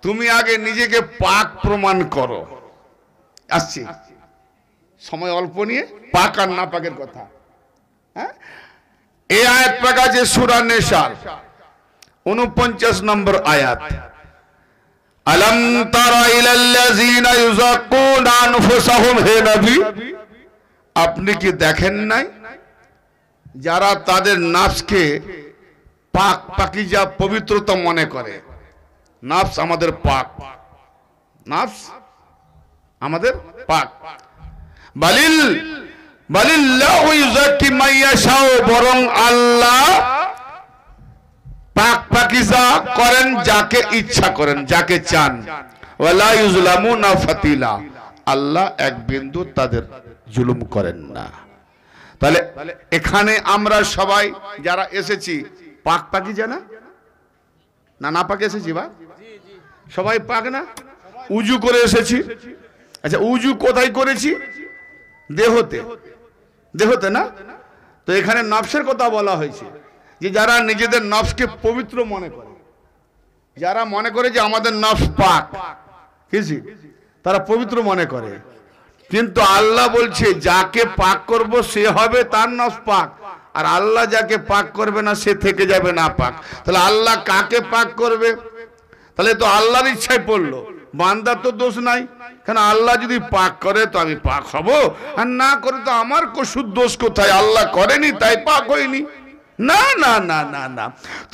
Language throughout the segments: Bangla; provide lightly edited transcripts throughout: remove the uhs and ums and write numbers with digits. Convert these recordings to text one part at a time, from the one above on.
তুমি আগে নিজেকে পাক প্রমাণ করো। আসছি, সময় অল্প নিয়ে পাক আর না পাকের কথা। হ্যাঁ, এই আয়াত পাক আছে সূরা নিসার 49 নম্বর আয়াত। আলাম তারা ইলাল্লাযিনা ইউযাক্কুনা আনফুসাহুম, হে নবী আপনি কি দেখেন নাই যারা তাদের নাফসকে পাক পাকিজা পবিত্রতা মনে করে। নাফস আমাদের পাক, নাফস আমাদের পাক। বালিল্লাহু ইউযাক্কি মান ইয়াশাউ, বরং আল্লাহ পাক পাকিজা করেন যাকে ইচ্ছা করেন, যাকে চান। ওয়ালা ইউজলামুনা ফাতিলা, আল্লাহ এক বিন্দু তাদের জুলুম করেন না। তাহলে এখানে আমরা সবাই যারা এসেছি পাক পাকিজা না, না না পাক এসেছি বা সবাই পাক না? উজু করে এসেছি। আচ্ছা, উজু কোথায় করেছি? দেহতে, দেহতে না? তো এখানে নফসের কথা বলা হয়েছে যে যারা নিজেদের নফসকে পবিত্র মনে করে, যারা মনে করে যে আমাদের নফস পাক, কিছু তারা পবিত্র মনে করে। কিন্তু আল্লাহ বলছে যাকে পাক করব সে হবে তার নফস পাক, আর আল্লাহ যাকে পাক করবে না সে থেকে যাবে না পাক। তাহলে আল্লাহ কাকে পাক করবে? তাহলে তো আল্লাহর ইচ্ছায় পড়লো, বান্দার তো দোষ নাই। কারণ আল্লাহ যদি পাক করে তো আমি পাক হব, আর না করে তো আমার কসুর দোষ কোথায়? আল্লাহ করেনি তাই পাক হয়নি। না না না না না,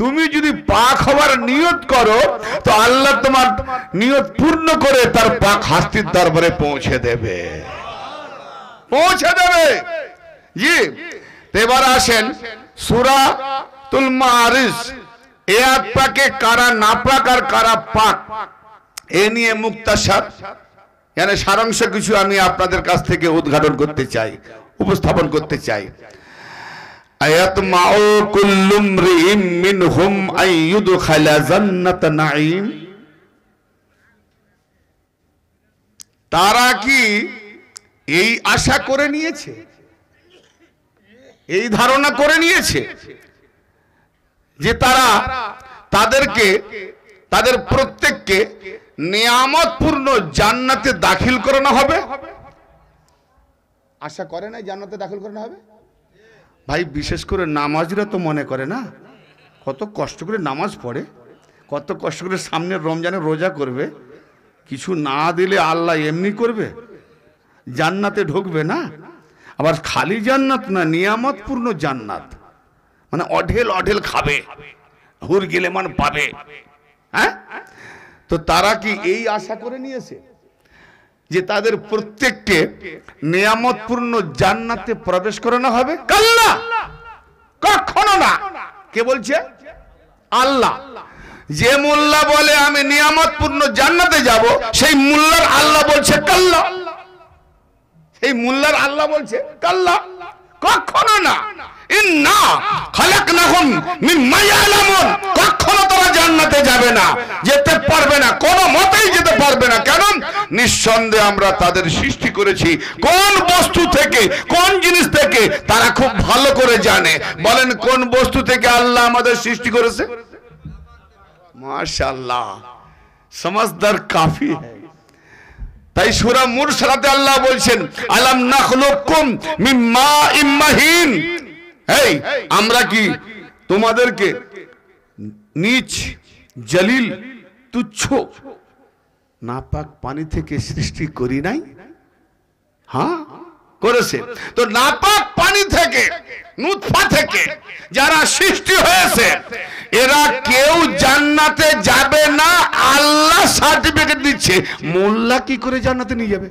তুমি যদি পাক হওয়ার নিয়ত করো তো আল্লাহ তোমার নিয়ত পূর্ণ করে তার পাক হাস্তির দরবারে পৌঁছে দেবে, পৌঁছে দেবে। জি, এবার আসেন সূরাতুল মাআরিজ, এই আয়াত পাকে কারা নাপাক আর কারা পাক এ নিয়ে মুক্তাসার মানে সারাংশ কিছু আমি আপনাদের কাছ থেকে উদ্ঘাটন করতে চাই, উপস্থাপন করতে চাই। আয়াত মাউ কুল্লুম রিম মিনহুম আইয়ুদখালা জান্নাত নাঈম, তারা কি এই আশা করে নিয়েছে, এই ধারণা করে নিয়েছে যে তারা তাদেরকে, তাদের প্রত্যেককে নিয়ামতপূর্ণ জান্নাতে দাখিল করানো হবে? আশা করে না জান্নাতে দাখিল করানো হবে? ভাই, বিশেষ করে নামাজিরা তো মনে করে না, কত কষ্ট করে নামাজ পড়ে, কত কষ্ট করে সামনে রমজানে রোজা করবে, কিছু না দিলে আল্লাহ এমনি করবে, জান্নাতে ঢুকবে না। আবার খালি জান্নাত না, নিয়ামতপূর্ণ জান্নাত, মানে অঢেল অঢেল খাবে, হুর গিলেমান পাবে। হ্যাঁ, তো তারা কি এই আশা করে নিয়েছে যে তাদের প্রত্যেককে নিয়ামতপূর্ণ জান্নাতে প্রবেশ করানো হবে? কাল্লা, কখনো না। কে বলছে? আল্লাহ। যে মোল্লা বলে আমি নিয়ামতপূর্ণ জান্নাতে যাব, সেই মোল্লার আল্লাহ বলছে কাল্লা, সেই মোল্লার আল্লাহ বলছে কাল্লা, কখনো না। ইন্না খালাকনাহুম মিম্মা ইয়ালামুন, কখনো তারা জান্নাতে যাবে না, যেতে পারবে না, কোনো মতেই যেতে পারবে না। কেন? নিঃসন্দেহে আমরা তাদের সৃষ্টি করেছি কোন বস্তু থেকে, কোন জিনিস থেকে তারা খুব ভালো করে জানে। বলেন কোন বস্তু থেকে আল্লাহ আমাদের সৃষ্টি করেছে? মাশাআল্লাহ, সমঝদার কাফি है। তাই সূরা মুরসালাতে আল্লাহ বলছেন আলাম নাখলুকুম মিন মাইম মাহিন, এই আমরা কি তোমাদেরকে নীচ জলিল তুচ্ছ নাপাক পানি থেকে সৃষ্টি করি নাই? হ্যাঁ করেছে। তো নাপাক পানি থেকে, নুতফা থেকে যারা সৃষ্টি হয়েছে এরা কেউ জান্নাতে যাবে না, আল্লাহ সার্টিফিকেট দিচ্ছে। মোল্লা কি করে জান্নাতে নিয়ে যাবে?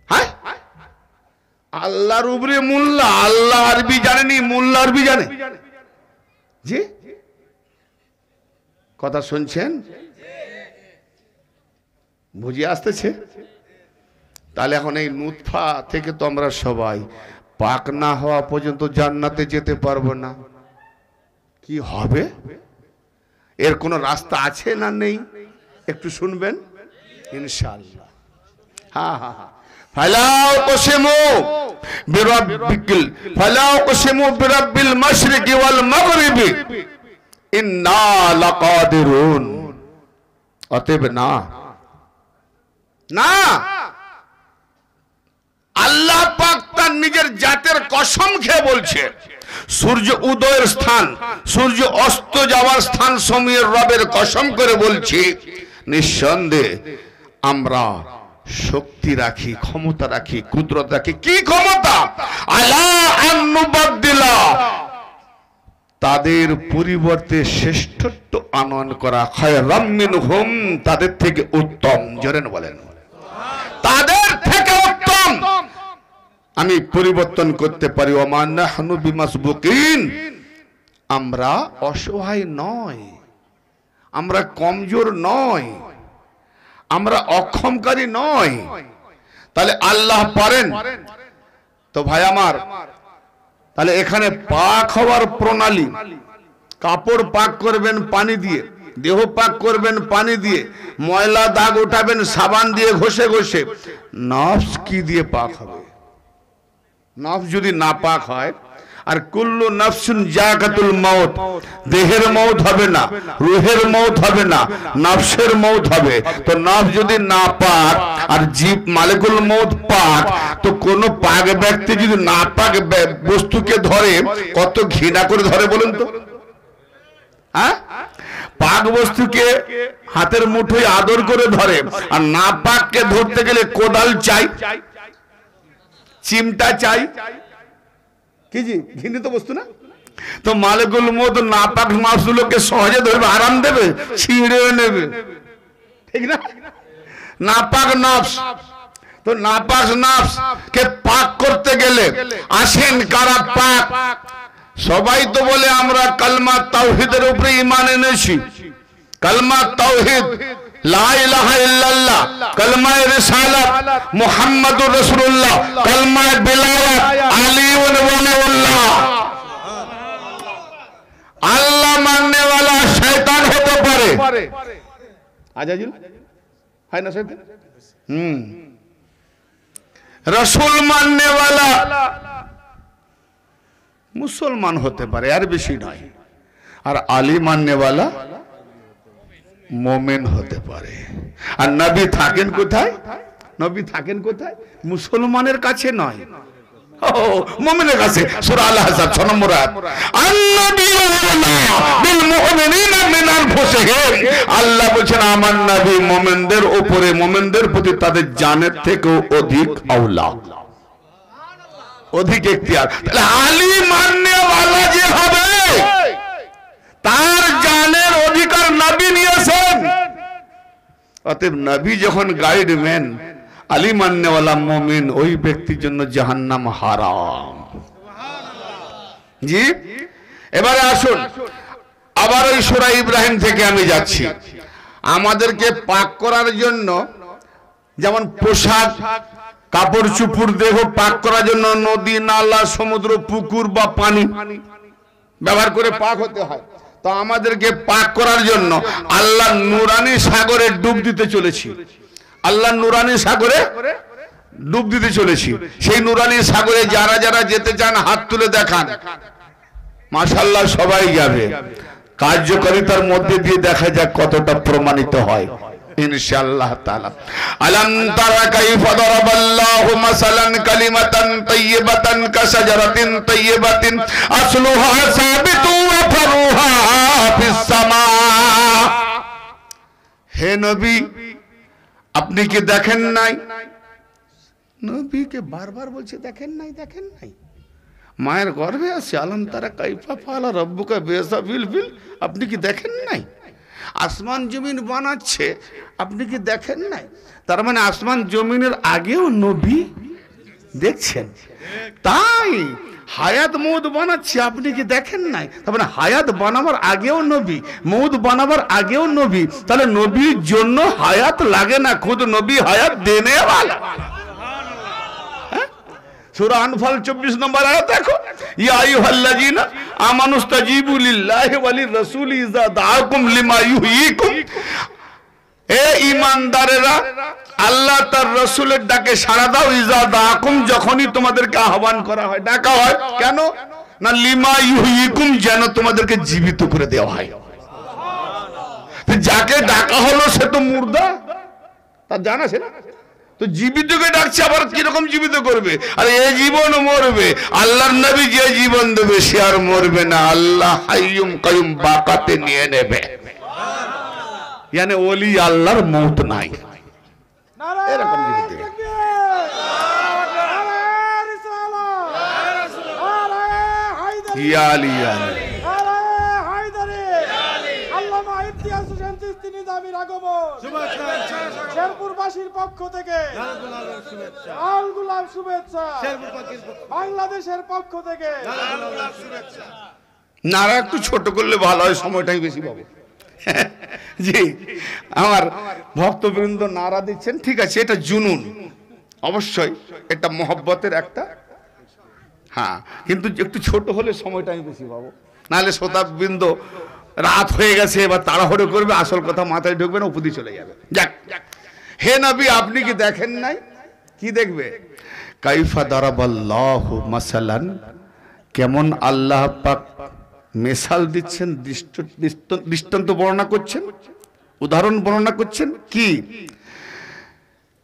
হ্যাঁ, আল্লাহর উপরে মোল্লা, আল্লাহ আরবি জানেনি, মোল্লা আরবি জানে। জি, কথা শুনছেন? বুঝে আসতেছে? তাহলে এখন এই নুতফা থেকে তো আমরা সবাই পাক না হওয়া পর্যন্ত জান্নাতে যেতে পারবো না। কি হবে? এর কোনো রাস্তা আছে না নেই? একটু শুনবেন ইনশাআল্লাহ। হ্যাঁ হ্যাঁ হ্যাঁ। ফালাউ কসিমু বিরাব্বিল, ফালাউ কসিমু বিরাব্বিল মাশরিকি ওয়াল মাগরিবি ইন্না লাকাদিরুন। অতএব না না, আল্লাহ পাক তার নিজের জাতের কসম খেয়ে বলছে, সূর্য উদয়ের স্থান, সূর্য অস্ত যাওয়ার স্থান সময়ের রবের কসম করে বলছি, নিঃসন্দেহে আমরা শক্তি রাখি, ক্ষমতা রাখি, কুদরত রাখি। কি ক্ষমতা? আলা আন নুবাদদিলা, তাদের পরিবর্তে শ্রেষ্ঠত্ব আনয়ন করা, খায়রাম মিনহুম, তাদের থেকে উত্তম। জোরে বলেন, তাদের থেকে উত্তম আমি পরিবর্তন করতে পারি। ওমা নাহনু বিমাসবুকিন, আমরা অসহায় নয়, আমরা কমজোর নয়, আমরা অক্ষমকারী নয়। তাহলে আল্লাহ পারেন। তো ভাই আমার, তাহলে এখানে পাক হওয়ার প্রণালী, কাপড় পাক করবেন পানি দিয়ে, দেহ পাক করবেন পানি দিয়ে, ময়লা দাগ উঠাবেন সাবান দিয়ে ঘষে ঘষে। নফস কি দিয়ে পাক হবে? নফস যদি না পাক হয়, আর কুল্লু নাফসুন যাকাতুল মাউত, দেহের মউত হবে না, রূহের মউত হবে না, নফসের মউত হবে। তো নফস যদি না পাক আর জীব মালিকুল মউত পাক, তো কোন পাক ব্যক্তি যদি না পাক বস্তুকে ধরে, কত ঘৃণা করে ধরে বলুন তো? হ্যাঁ, পাক বস্তুকে হাতের মুঠোয় আদর করে ধরে, আর না পাককে ধরতে গেলে কোদাল চাই, চিমটা চাই। কি জি ঘৃণিত বস্তু না? তো মালিকুল মউত নাপাক নফসগুলোকে সহজে ধরবে, আরাম দেবে, ছিঁড়ে নেবে, ঠিক না? নাপাক নফস, তো নাপাক নফস কে পাক করতে গেলে আসেন কারা পাক? সবাই তো বলে আমরা কালমা তাওহীদের উপরে ঈমান এনেছি, কালমা তাওহীদ, লা ইলাহা ইল্লাল্লাহ, কালমায়ে রিসালাত, মুহাম্মাদুর রাসূলুল্লাহ, কালমায়ে বিলায়াত, আলিউন ওয়ালিউল্লাহ। আল্লাহ মাননে वाला শয়তান হতে পারে, আজাজিল হয় না শয়তান? রাসূল মাননে वाला মুসলমান হতে পারে, আর বেশি নয়। আর আলী মাননে वाला মোমেন হতে পারে। আর নবী থাকেন কোথায়? নবী থাকেন কোথায়? মুসলমানের কাছে নয়, মুমিনের কাছে। সূরা আল আহজাব 6 নম্বর আয়াত, আন-নাবিয়্যু বিল মুমিনিনা মিন আনফুসিহিম, আল্লাহ বলেন আমার নবী মুমিনদের উপরে, মুমিনদের প্রতি তাদের জানের থেকেও অধিক আওলা, অধিক ইখতিয়ার। তাহলে আলী মাননে वाला যে হবে, তার জানের অধিকার নবী নিয়েছেন। অতএব নবী যখন গাইডম্যান, আলী মাননে वाला মুমিন, ওই ব্যক্তির জন্য জাহান্নাম হারাম। জি, এবারে আসুন আবার ওই সূরা ইব্রাহিম থেকে আমি যাচ্ছি। আমাদেরকে পাক করার জন্য যেমন পোশাক, কাপড় চুপড়, দেহ পাক করার জন্য নদী, নালা, সমুদ্র, পুকুর বা পানি ব্যবহার করে পাক হতে হয়। তো আমাদেরকে পাক করার জন্য আল্লাহ নুরানি সাগরে ডুব দিতে চলেছি, আল্লাহ নুরানি সাগরে ডুব দিতে চলেছি। সেই নুরানি সাগরে যারা যারা যেতে চান হাত তুলে দেখান। মাশাআল্লাহ সবাই যাবে। কার্যকারিতার মধ্যে দিয়ে দেখা যাক কতটা প্রমাণিত হয় ইনশাআল্লাহ তাআলা। আলাম তারা কাইফা দারাবাল্লাহু মাসালান কালিমাতান তাইয়্যিবাতান কাশাজারাতিন তাইয়্যিবাতিন আসলুহা সাবিতু ওয়া ফারুহা ফিস সামা। হে নবী, আপনি কি দেখেন নাই? নবীকে বারবার বলছে দেখেন নাই, দেখেন নাই। মায়ের গর্ভে আছে, আলাম তারা কাইফা ফাআলা রাব্বুকা বিআসহাবিল ফিল, আপনি কি দেখেন নাই? আসমান জমিন বানাচ্ছে, আপনি কি দেখেন নাই? তার মানে আসমান জমিনের আগেও নবী দেখছেন। তাই হায়াত মউত বানাচ্ছে, আপনি কি দেখেন নাই? তার মানে হায়াত বানাবার আগেও নবী, মউত বানাবার আগেও নবী। তাহলে নবীর জন্য হায়াত লাগে না, খুদ নবী হায়াত দেনে वाला। সূরা আনফাল 24 নম্বর আয়াত দেখো, ইয়া আইয়ুহাল্লাযীনা আমানুস্তাজীবু লিল্লাহি ওয়া লির-রাসূলি ইযা দাআকুম লিমা ইউহয়িকুম। এ ঈমানদারেরা, আল্লাহ তার রাসূলের ডাকে সাড়া দাও। ইযা দাআকুম, যখনই তোমাদেরকে আহ্বান করা হয়, ডাকা হয়। কেন না? লিমা ইউহয়িকুম, যেন তোমাদেরকে জীবিত করে দেওয়া হয়। যাকে ডাকা হলো সে তো মুর্দা, তার জানা আছে না? তো জীবিতকে ডাকছে, আবার কিরকম জীবিত করবে? আর এই জীবন মরবে। আল্লাহর নবী যে জীবন দেবে সে আর মরবে না, আল্লাহ হাইয়ুম কাইয়ুম বাকাতে নিয়ে নেবে। মানে ওলি আল্লাহর মৌত নাই, এরকম জীবিত। শেরপুরবাসীর পক্ষ থেকে লাল গোলাপ শুভেচ্ছা, বাংলাদেশের পক্ষ থেকে নারা একটু ছোট করলে ভালো হয়, সময়টাই বেশি পাবো। জি, আমার ভক্তবৃন্দ নারা দিচ্ছেন, ঠিক আছে, এটা জুনুন, অবশ্যই এটা মহব্বতের একটা, হ্যাঁ, কিন্তু একটু ছোট হলে সময়টা আমি বেশি পাবো। নাহলে শ্রোতাবৃন্দ রাত হয়ে গেছে, এবার তাড়াহুড়ো করবে, আসল কথা মাথায় ঢুকবে না, উপদি চলে যাবে। যাক, হে নবী আপনি কি দেখেন নাই? কি দেখবে? কাইফা দারাবাল্লাহু মাসালান, কেমন আল্লাহ পাক মিসাল দিচ্ছেন, দৃষ্টান্ত বর্ণনা করছেন, উদাহরণ বর্ণনা করছেন। কি?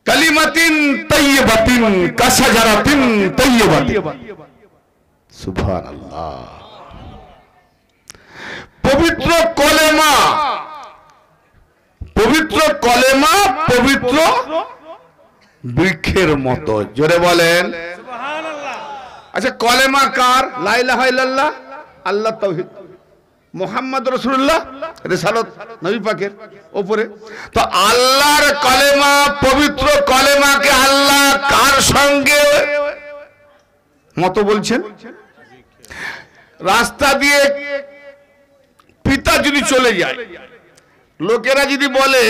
কালিমাতিন তাইয়্যিবাতিন কাশাজারাতিন তাইয়্যিবাতিন, সুবহানাল্লাহ। পবিত্র কলেমা, পবিত্র কলেমা পবিত্র বৃক্ষের মতো। জোরে বলেন সুবহানাল্লাহ। আচ্ছা, কলেমা কার? লা ইলাহা ইল্লাল্লাহ, আল্লাহ তাওহীদ, মুহাম্মদ রাসূলুল্লাহ, রিসালাত নবী পাকের উপরে। তো আল্লাহর কলেমা, পবিত্র কলেমাকে আল্লাহ কার সঙ্গে মতো বলছেন? রাস্তা দিয়ে পিতা যদি চলে যায়, লোকেরা যদি বলে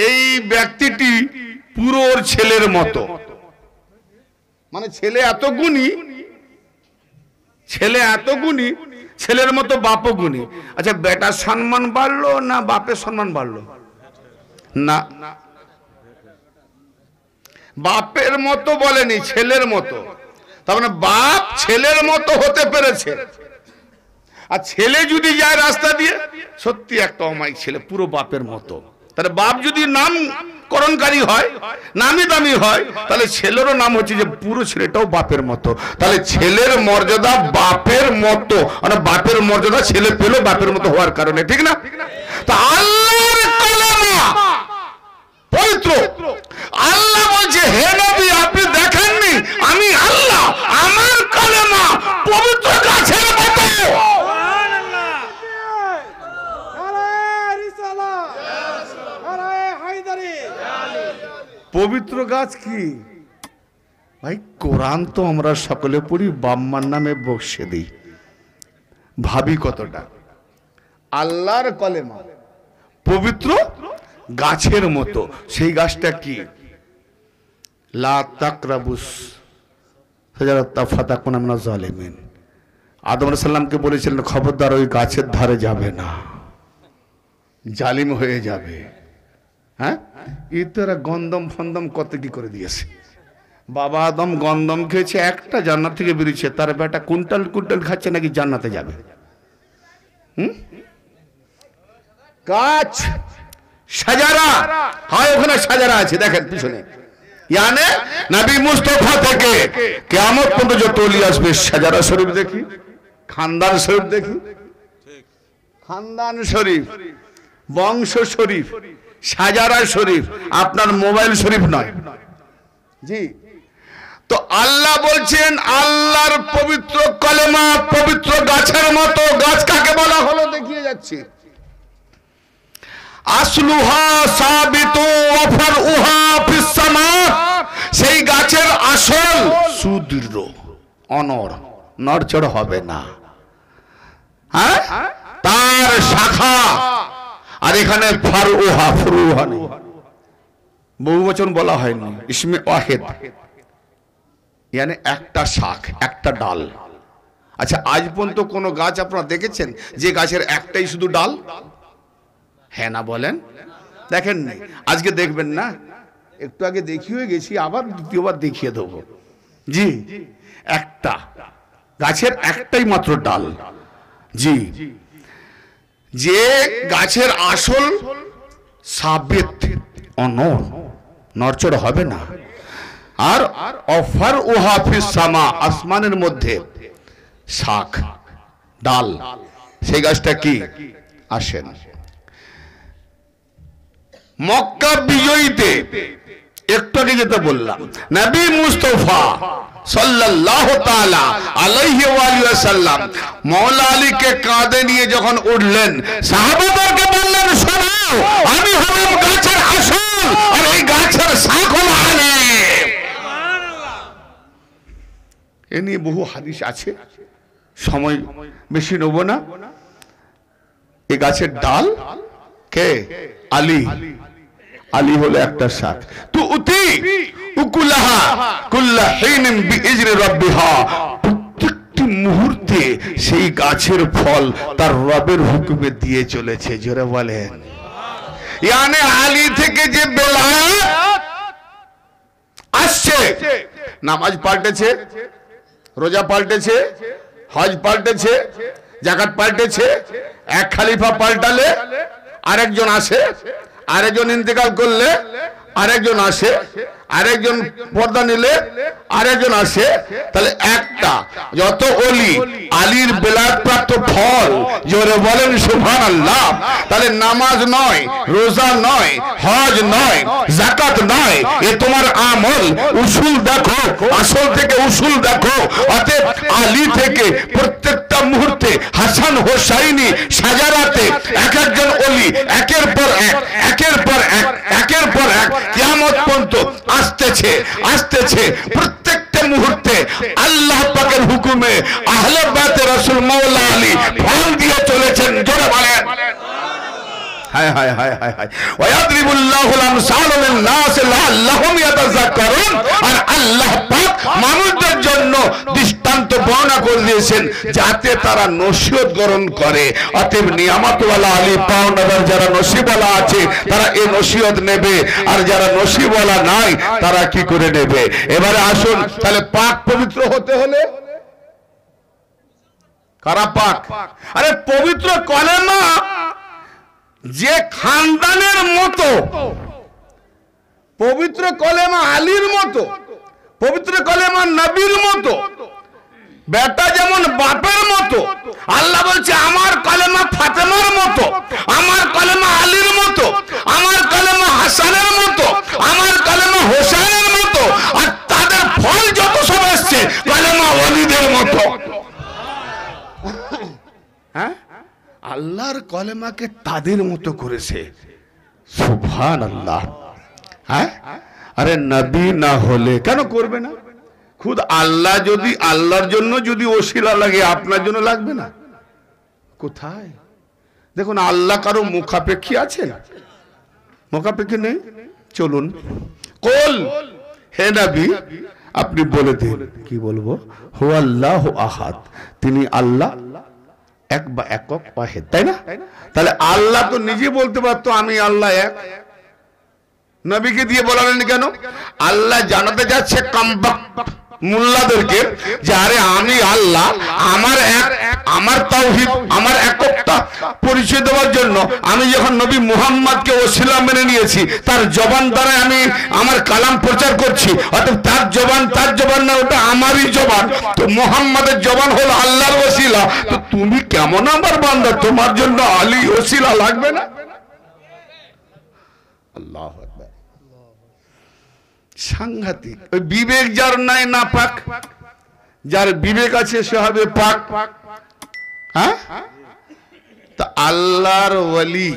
এই ব্যক্তিটি পুরো ওর ছেলের মতো, মানে ছেলে এত গুণী, ছেলে এত গুণী, ছেলের মতো বাপও গুণী। আচ্ছা, বেটার সম্মান বাড়লো না বাপের সম্মান বাড়লো? না, বাপের মতো বলেনি, ছেলের মতো। তার মানে বাপ ছেলের মতো হতে পেরেছে। আর ছেলে যদি যায় রাস্তা দিয়ে, সত্যি একটা অমায়িক ছেলে, পুরো বাপের মতো। তাহলে বাপ যদি নামকরণকারী হয়, নামি দামি হয়, তাহলে ছেলেরও নাম হচ্ছে যে পুরো ছেলেটাও বাপের মতো। তাহলে ছেলের মর্যাদা বাপের মতো, মানে বাপের মর্যাদা ছেলে পেল বাপের মতো হওয়ার কারণে, ঠিক না? তো আল্লাহর কালামা পবিত্র। আল্লাহ বলছে, হে নবী আপনি দেখেননি আমি আল্লাহ, আমার কালেমা পবিত্র গাছের মতো। পবিত্র গাছ কি ভাই? কোরআন তো আমরা সকলে পড়ি, বাম্মার নামে বক্সে দিই, ভাবি কতটা। আল্লাহর কলেমা পবিত্র গাছের মতো। সেই গাছটা কি? লা তাকরাবুস শাজারাতা ফাতাকুনা মিনাজ জালিমিন। আদম আলাইহিস সালামকে বলেছিলেন খবরদার ওই গাছের ধারে যাবে না, জালিম হয়ে যাবে। হ্যাঁ, ইতরা গন্ধম ফন্দম কত কি করে দিয়েছে। বাবা আদম গন্ধম খেয়েছে, একটা জান্নাত থেকে বেরিয়েছে, তার বেটা কুইন্টাল কুইন্টাল খাচ্ছে, নাকি জান্নাতে যাবে? গাছ সাজারা হয়, ওখানে সাজারা আছে, দেখেন পিছনে। ইয়ানে নবী মুস্তাফা থেকে কিয়ামত পর্যন্ত যত ওলি আসবে, সাজারা শরীফ দেখি, খানদান শরীফ দেখি, খানদান শরীফ, বংশ শরীফ, সাজারা শরীফ, আপনার মোবাইল শরীফ নয়। জি, তো আল্লাহ বলছেন আল্লাহর পবিত্র কলেমা পবিত্র গাছের মতো। গাছ কাকে বলা হলো দেখিয়ে যাচ্ছি। আসলুহা সাবিতু ওয়া ফারউহা ফিস সামা, সেই গাছের আসল সুদৃঢ়, অনড়, নড়চড় হবে না। হ্যাঁ, তার শাখা, আর এখানে ফারউহা, ফুরুহা নেই, বহুবচন বলা হয়নি, ইসমে ওয়াহিদ, মানে একটা শাখ, একটা ডাল। আচ্ছা, আজ পর্যন্ত কোন গাছ আপনারা দেখেছেন যে গাছের একটাই শুধু ডাল? হ্যাঁ না বলেন? দেখেন নাই, আজকে দেখবেন না, একটু আগে দেখিয়ে গেছি, আবার দ্বিতীয়বার দেখিয়ে দেবো। জি, একটা গাছের একটাই মাত্র ডাল। জি, যে গাছের আসল সাবিত, অনর, নড়চড় হবে না। আর অফার ওহাফিস সামা, আসমানের মধ্যে শাখ ডাল, সেই গাছটা কি? আসেন। মক্কা বিজয়ীতে একটু আগে যেটা বললাম, নবী মুস্তাফা সাল্লাল্লাহু তাআলা আলাইহি ওয়া সাল্লাম মাওলা আলীকে কাঁধে নিয়ে যখন উঠলেন, সাহাবাদেরকে বললেন, শোনো, আমি হলাম গাছের আসল, আর এই গাছের শাখ হলো আলী। এ নিয়ে বহু হাদিস আছে, সময় বেশি নেব না। এই গাছের ডাল কে? আলী। আলী হলো একটা শাখ। তু উতি উকুলাহা কুল্লা হিনিন বিইজনি রাব্বিহা, প্রত্যেকটি মুহূর্তে সেই গাছের ফল তার রবের হুকুমে দিয়ে চলেছে। জোরে বলেন। ইয়ানি আলী থেকে যে বেলায়েত আসছে, নামাজ পাল্টেছে, রোজা পাল্টেছে, হজ পাল্টেছে, যাকাত পাল্টেছে। এক খলিফা পাল্টালে আরেকজন আসে, আরেকজন ইন্তেকাল করলে আরেকজন আসে, আরেকজন পর্দা নিলে আরেকজন আসে। তাহলে একটা যত ওলি আলীর বেলায়েত প্রাপ্ত ফল, জোরে বলেন সুবহানাল্লাহ। তাহলে নামাজ নয়, রোজা নয়, হজ নয়, যাকাত নয়, এ তোমার আমল। উসুল দেখো, আসল থেকে উসুল দেখো। অতএব আলী থেকে প্রত্যেকটা মুহূর্তে হাসান হোসাইনি সাজারাতে এক একজন ওলি একের পর এক, একের পর এক, একের পর এক কিয়ামত পর্যন্ত আসতেছে আসতেছে। প্রত্যেকটা মুহূর্তে আল্লাহ পাকের হুকুমে আহলে বাইতে রাসূল মাওলা আলী ফল দিয়ে চলেছেন। জোরে বলেন হায় হায় হায় হায় হায়। ওয়ায়াদরিবুল্লাহুল আমসালা লিন-নাস লাআল্লাহুম ইয়াতাযাক্কারুন। আর আল্লাহ পাক মানুষদের জন্য দৃষ্টান্ত বর্ণনা করে দিয়েছেন যাতে তারা নসিহত গ্রহণ করে। অতএব নিয়ামতওয়ালা আলী পাওনাদার যারা নসিবওয়ালা আছে তারা এই নসিহত নেবে, আর যারা নসিবওয়ালা নাই তারা কি করে নেবে? এবারে আসুন, তাহলে পাক পবিত্র হতে হলে কারা পাক? আরে পবিত্র কলেমা যে খানদানের মতো, পবিত্র কলেমা আলীর মতো, পবিত্র কলেমা নবীর মতো, বেটা যেমন বাপের মতো। আল্লাহ বলছে আমার কলেমা ফাতেমার মতো, আমার কলেমা আলীর মতো, আমার কলেমা হাসানের মতো, আমার কলেমা হোসেনের মতো। আর তাদের ফল যত সব এসছে কলেমা ওয়ালিদের মতো। হ্যাঁ, আল্লাহর কলেমাকে তাদের মতো করেছে। সুবহানাল্লাহ। হ্যাঁ, আরে নবী না হলে কেন করবে না? খুদ আল্লাহ যদি আল্লাহর জন্য যদি ওসিলা লাগে, আপনার জন্য লাগবে না? কোথায় দেখুন, আল্লাহ কারো মুখাপেক্ষী আছেন? মুখাপেক্ষী নেই। চলুন, কুল হে নবী আপনি বলে দিন। কি বলবো? হুয়াল্লাহু আহাদ, তিনি আল্লাহ এক বা একক ওয়াহিদ, তাই না? তাহলে আল্লাহ তো নিজে বলতে পারতো আমি আল্লাহ এক, নবীকে দিয়ে বলালেন কেন? আল্লাহ জানাতে যাচ্ছে মুল্লাদেরকে যে আরে আমি আল্লাহ, আমার এক, আমার তাওহীদ, আমার একতা পরিচয় দেওয়ার জন্য আমি যখন নবী মুহাম্মদকে ওসিলা মেনে নিয়েছি, তার জবান দ্বারা আমি আমার কালাম প্রচার করছি। অর্থাৎ তার জবান না, ওটা আমারই জবান। তো মুহাম্মাদের জবান হলো আল্লাহর ওসিলা। তো তুমি কেমন আমার বান্দা, তোমার জন্য আলী ওসিলা লাগবে না? আল্লাহু আকবার। সাংঘাতিক। ওই বিবেক যার নাই না পাক, যার বিবেক আছে সে হবে পাক। হ্যাঁ, তা আল্লাহর ওয়ালি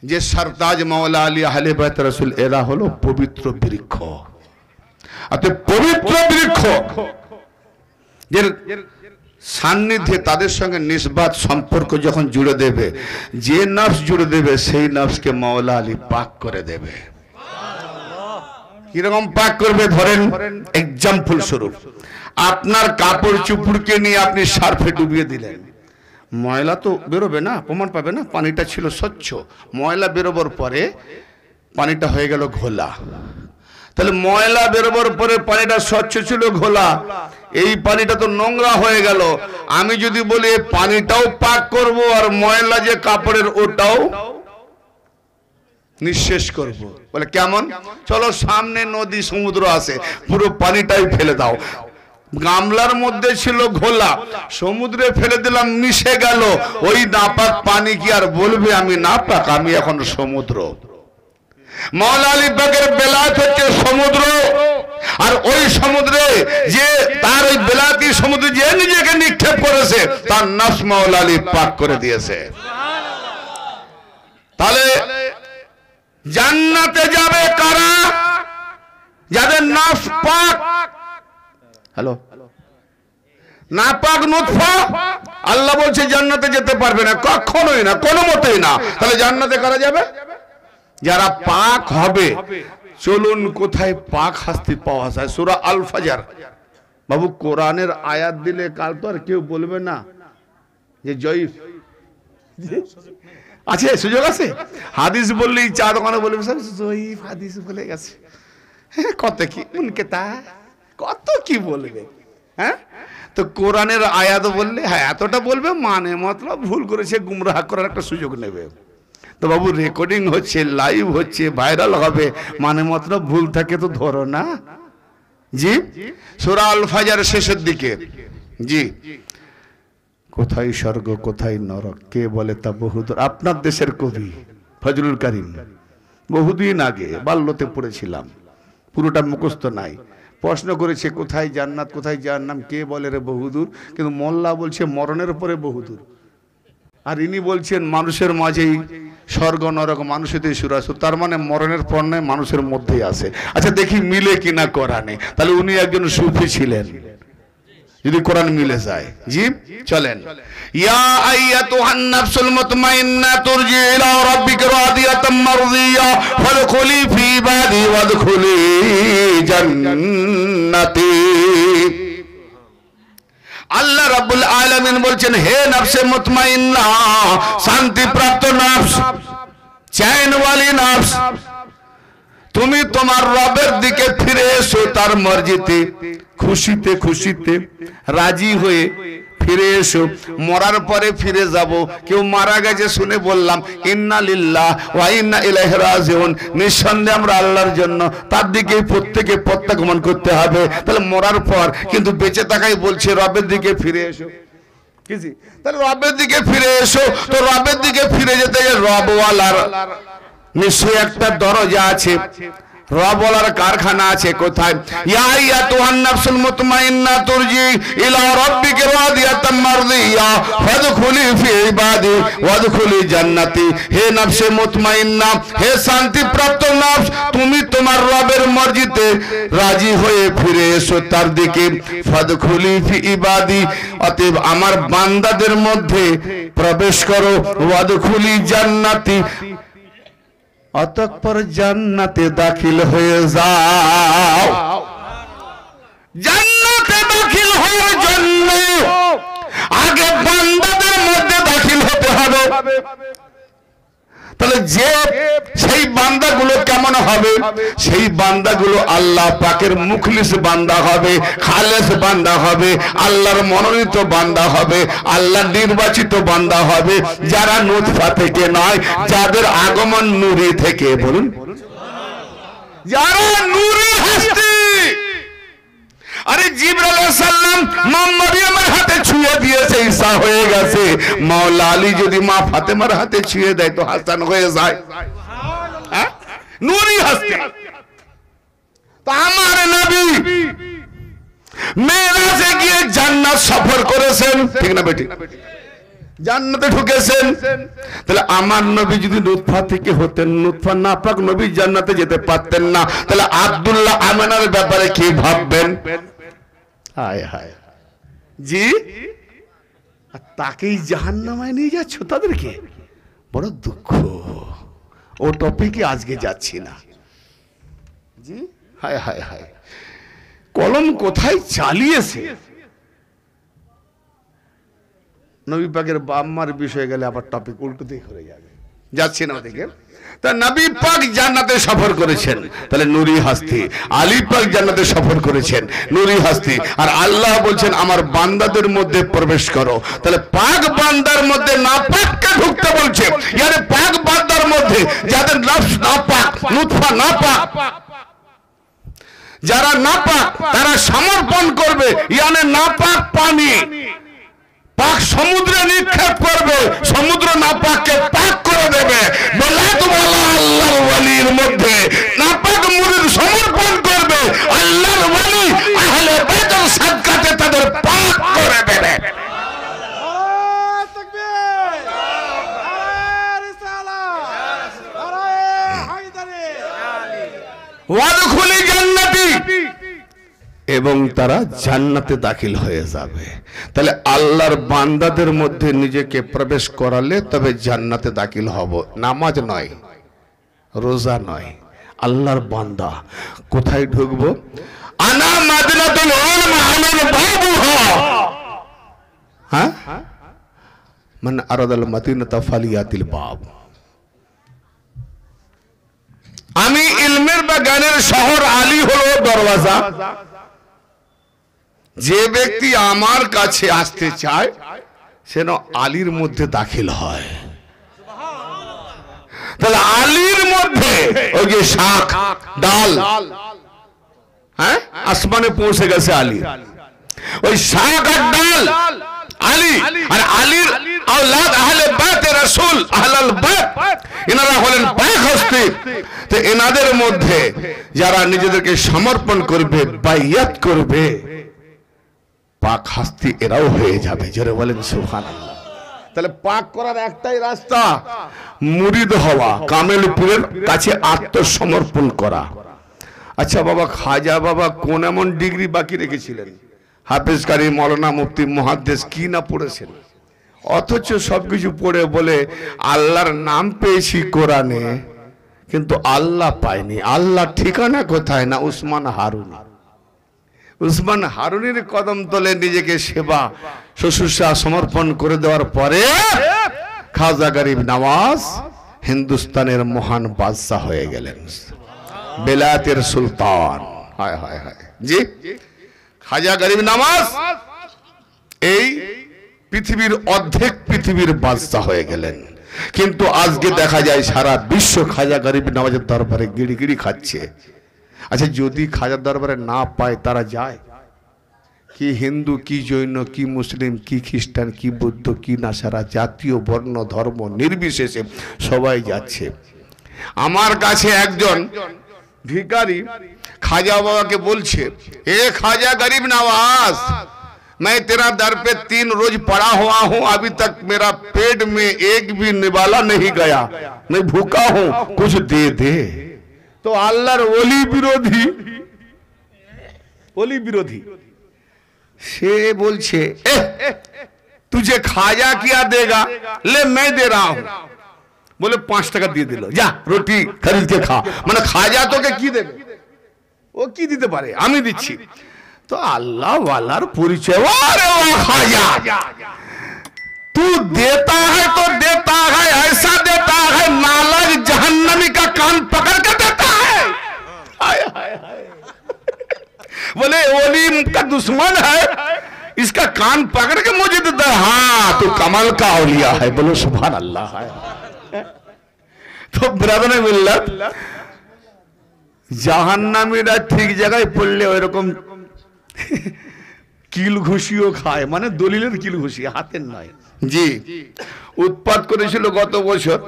যে সরতাজ মাওলা আলী আহলে বাইত রাসূল, এরা হলো পবিত্র বৃক্ষ। অতএব পবিত্র বৃক্ষ যে সান্নিধ্যে তাদের সঙ্গে নিসবাত সম্পর্ক যখন জুড়ে দেবে, যে নফস জুড়ে দেবে সেই নফসকে মাওলা আলী পাক করে দেবে। কিরকম পাক করবে? ধরেন এক্সাম্পল স্বরূপ, আপনার কাপড় চুপড়কে নিয়ে আপনি সার্ফে ডুবিয়ে দিলেন, ময়লা তো বেরোবে না, প্রমাণ পাবে না পানিটা ছিল স্বচ্ছ। ময়লা বেরোবার পরে পানিটা হয়ে গেল ঘোলা। তাহলে ময়লা বেরোবার পরে পানিটা স্বচ্ছ ছিল, ঘোলা, এই পানিটা তো নোংরা হয়ে গেল। আমি যদি বলি পানিটাও পাক করব আর ময়লা যে কাপড়ের ওটাও নিঃশেষ করব। বলে কেমন? চলো সামনে নদী সমুদ্র আছে, পুরো পানিটাই ফেলে দাও। গামলার মধ্যে ছিল ঘোলা, সমুদ্রে ফেলে দিলাম, মিশে গেল। ওই নাপাক পানি কি আর বলবে আমি নাপাক, আমি এখন সমুদ্র। মাওলা আলী পাকের বেলায়েত হচ্ছে সমুদ্র, আর ওই সমুদ্রে যে তার ওই বেলায়েতি সমুদ্রে যে নিজেকে নিক্ষেপ করেছে তার নফস মাওলা আলী পাক করে দিয়েছে। তাহলে জান্নাতে যাবে কারা? যাদের নফস পাক। হ্যালো, নাপাক নুতফা আল্লাহ বলছে জান্নাতে যেতে পারবে না, কখনোই না, কোনো মতেই না। তাহলে জান্নাতে কারা যাবে? যারা পাক হবে। চলুন কোথায় পাক হাস্তি পাওয়া যায়। সূরা আল ফাজর। বাবু কোরআনের আয়াত দিলে কাল তো আর কেউ বলবে না যে জয়ীফ আছে, সুযোগ আছে। হাদিস বললেই চা দোকানে বলবে জয়ীফ হাদিস বলে গেছে, কত কি উনকে তা কত কি বলবে। হ্যাঁ, তো কোরআনের আয়াত বললে হ্যাঁ এতটা বলবে, মানে মতলব ভুল করেছে, গুমরাহ করার একটা সুযোগ নেবে। তো বাবু রেকর্ডিং হচ্ছে, লাইভ হচ্ছে, ভাইরাল হবে, মানে মতলব ভুল থাকে তো ধরো না। জি, সূরা আল ফাজর শেষের দিকে। জি, কোথায় স্বর্গ কোথায় নরক কে বলে তা বহুদূর। আপনার দেশের কবি ফজলুল করিম, বহুদিন আগে বাল্যতে পড়েছিলাম, পুরোটা মুখস্থ নাই। প্রশ্ন করেছে কোথায় জান্নাত কোথায় জাহান্নাম, কে বলে রে বহুদূর। কিন্তু মোল্লা বলছে মরণের পরে বহুদূর, আর ইনি বলছেন মানুষের মাঝেই স্বর্গ নরক, মানুষেতে সুরাসুর। তার মানে মরণের পর নয়, মানুষের মধ্যেই আছে। আচ্ছা দেখি মিলে কিনা কোরআনে। তাহলে উনি একজন সুফি ছিলেন, যদি কোরআন মিলে যায়। জি চলেন। ইয়া আইয়াতুহান নাফসুল মুতমাইন্না তুরজি ইলা রাব্বিকা রাদিয়াতাম মারদিয়া ফাদখুলি ফি ইবাদি ওয়াদখুলি জান্নাতি। আল্লাহ রাব্বুল আলামিন বলছেন, হে নফসে মুতমাইন্না, শান্তি প্রাপ্ত নফস, চैनওয়ালি নফস, তুমি তোমার রবের দিকে ফিরে এসো, তার মর্জিতে, খুশিতে খুশিতে রাজি হয়ে ফিরে এসো। মরার পরে ফিরে যাব। কেউ মারা গেছে শুনে বললাম ইন্না লিল্লাহ ওয়া ইন্না ইলাইহি রাজিউন, নিঃসন্দেহে আমরা আল্লাহর জন্য, তার দিকে প্রত্যেকে প্রত্যাগমন করতে হবে। তাহলে মরার পর কিন্তু বেঁচে থাকাই বলছে রবের দিকে ফিরে এসো। কিজি, তাহলে রবের দিকে ফিরে এসো। তো রবের দিকে ফিরে যেতে গেলে রবওয়ালার নিশ্চয়ই একটা দরজা আছে, রবওয়ালার কারখানা আছে। কোথায়? ইয়া আইয়াতুহান নাফসুল মুতমাইন্না তুরজি ইলা রাব্বিকা রাদিয়াতাম মারদিয়া ফাদখুলি ফি ইবাদি ওয়াদখুলি জান্নাতি। হে নফসে মুতমাইন্না, হে শান্তি প্রাপ্ত নফস, তুমি তোমার রবের মর্জিতে রাজি হয়ে ফিরে এসো তার দিকে। ফাদখুলি ফি ইবাদি, অতএব আমার বান্দাদের মধ্যে প্রবেশ করো। ওয়াদখুলি জান্নাতি, অতঃপর জান্নাতে দাখিল হয়ে যাও। জান্নাতে দাখিল হওয়ার জন্য আগে বান্দাদের মধ্যে দাখিল হতে হবে। তাহলে যে সেই বান্দাগুলো কেমন হবে? সেই বান্দাগুলো আল্লাহ পাকের মুখলিস বান্দা হবে, খালেস বান্দা হবে, আল্লাহর মনোনীত বান্দা হবে, আল্লাহ নির্বাচিত বান্দা হবে, যারা নুতফা থেকে নয়, যাদের আগমন নূরি থেকে। বলুন, যারা নূরি হস্তি। আরে জিবরাইল আলাইহিস সালাম মা মারিয়ামের হাতে ছুঁয়ে দিয়েছে, ঈসা হয়ে গেছে। মাওলা আলী যদি মা ফাতেমার হাতে ছুঁয়ে দেয় তো হাসান হয়ে যায়। হ্যাঁ, নূরি হস্তি। তো আমার নবী মেরাজে গিয়ে জান্নাত সফর করেছেন, ঠিক না বেটি? জান্নাতে ঢুকেছেন। তাহলে আমার নবী যদি নুতফা থেকে হতেন, নুতফা নাপাক নবী জান্নাতে যেতে পারতেন না। তাহলে আব্দুল্লাহ আমিনার ব্যাপারে কি ভাববেন? হায় হায় জি, তাকেই জাহান্নামায় নিয়ে যাচ্ছ তাদেরকে, বড় দুঃখ। ও টপিকে আজকে যাচ্ছি না। জি, হায় হায় হায়, কলম কোথায় চালিয়েছে। নবী পাকের বাম্মার বিষয়ে গেলে আবার টপিক উল্টোতেই ঘুরে যাবে, যাচ্ছে না ওদিকে। তা নবী পাক জান্নাতে সফর করেছেন, তাহলে নূরি হস্তি। আলী পাক জান্নাতে সফর করেছেন, নূরি হস্তি। আর আল্লাহ বলছেন আমার বান্দাদের মধ্যে প্রবেশ করো। তাহলে পাক বান্দার মধ্যে নাপাককে ঢুকতে বলছে। ইয়ারে পাক বান্দার মধ্যে যাদের নফস নাপাক, নুতফা নাপাক, যারা নাপাক তারা সমর্পণ করবে, ইয়ানি নাপাক পানি পাক সমুদ্রে নিক্ষেপ করবে, সমুদ্র নাপাককে পাক করে দেবে। বেলায়েতওয়ালা আল্লাহর ওয়ালির মধ্যে নাপাক মুরিদ সমর্পণ করবে, আল্লাহর ওয়ালি আহলে বাইতের সাদকাতে তাদের পাক করে দেবে। ওয়াদখুলি জান্নাতি, এবং তারা জান্নাতে দাখিল হয়ে যাবে। তাহলে আল্লাহর বান্দাদের মধ্যে নিজেকে প্রবেশ করালে তবে জান্নাতে দাখিল হব। নামাজ নয়, রোজা নয়, আল্লাহর বান্দা। কোথায় ঢুকবো? আনা মাদিনাতুল ইলম আনাল বাবুহা, হ্যাঁ, মান আরাদাল মাদিনাতা ফালিয়াতিল বাব। আমি ইলমের বা জ্ঞানের শহর, আলী হলো দরওয়াজা। যে ব্যক্তি আমার কাছে আসতে চায় সে আলীর মধ্যে দাখিল হয়। তাহলে আলীর মধ্যে ওই যে শাখ ডাল, হ্যাঁ, আসমানে পৌঁছে গেছে আলী, ওই শাখ আর ডাল আলী। আর আলীর আওলাদ আহলে বাইতে রাসূল, আহলাল বাইত, এনারা হলেন পাক হস্তি। তো এনাদের মধ্যে যারা নিজেদেরকে সমর্পণ করবে, বাইয়াত করবে, পাক হস্তি এরাও হয়ে যাবে। জোরে বলেন সুবহানাল্লাহ। তাহলে পাক করার একটাই রাস্তা, মুরিদ হওয়া, কামেলপুরের কাছে আত্মসমর্পণ করা। আচ্ছা বাবা, খাজা বাবা কোন এমন ডিগ্রি বাকি রেখেছিলেন? হাফেজ কারি, মৌলানা, মুফতি, মুহাদ্দিস কি না পড়েছেন, অথচ সবকিছু পড়ে বলে আল্লাহর নাম পেয়েছি কোরআনে, কিন্তু আল্লাহ পাইনি। আল্লাহ ঠিকানা কোথায়? না উসমান হারুনি। উসমান হারুনির কদম তলে নিজেকে সেবা শুশ্রূষা সমর্পণ করে দেওয়ার পরে খাজা গরিব নওয়াজ হিন্দুস্তানের মহান বাদশাহ হয়ে গেলেন, বেলায়েতের সুলতান। হায় হায় হায়, জি, খাজা গরিব নওয়াজ এই পৃথিবীর অর্ধেক পৃথিবীর বাদশাহ হয়ে গেলেন। কিন্তু আজকে দেখা যায় সারা বিশ্ব খাজা গরিব নওয়াজের দরবারে গিড়ি গিড়ি খাচ্ছে। আচ্ছা, যদি খাজার দরবারে না পায় তারা যায় কি? হিন্দু কি জৈন কি মুসলিম কি খ্রিস্টান কি বৌদ্ধ কি নাসারা, জাতীয় বর্ণ ধর্ম নির্বিশেষে সবাই যাচ্ছে। আমার কাছে একজন ভিখারি খাজা বাবাকে বলছে, এ খাজা গরিব नवाज, मैं तेरा दर पे 3 रोज पड़ा हुआ हूँ, अभी तक मेरा पेट में एक भी निवाला नहीं गया, मैं भूखा हूँ, कुछ दे दे। तो আল্লাহর ওলি বিরোধী, ওলি বিরোধী সে বলছে, तुझे खाजा क्या देगा? ले मैं दे रहा हूं। बोले 5 টাকা দিয়ে দিল, যা রুটি খরিদ কে খা। মানে খাজা তোকে কি দেবে? ও কি দিতে পারে? আমি দিচ্ছি। তো আল্লাহ ওয়ালার পরিচয়, আরে ও খাজা, तू देता है तो देता है, ऐसा देता है नालक जहन्नमी का कान पकड़ के देता है। हाय हाय हाय, बोले ओली का दुश्मन है, इसका कान पकड़ के मुझे देता है। हाँ, तो कमाल का औलिया है, बोलो सुभान अल्लाह है। तो ब्रदर मिल्लत, জাহান্নামীরা ঠিক জায়গায় পড়লে ওই রকম কিল ঘুষিও খায়, মানে দলিলের কিল ঘুষি, হাতের নয়। জি, উৎপাত করেছিল গত বছর।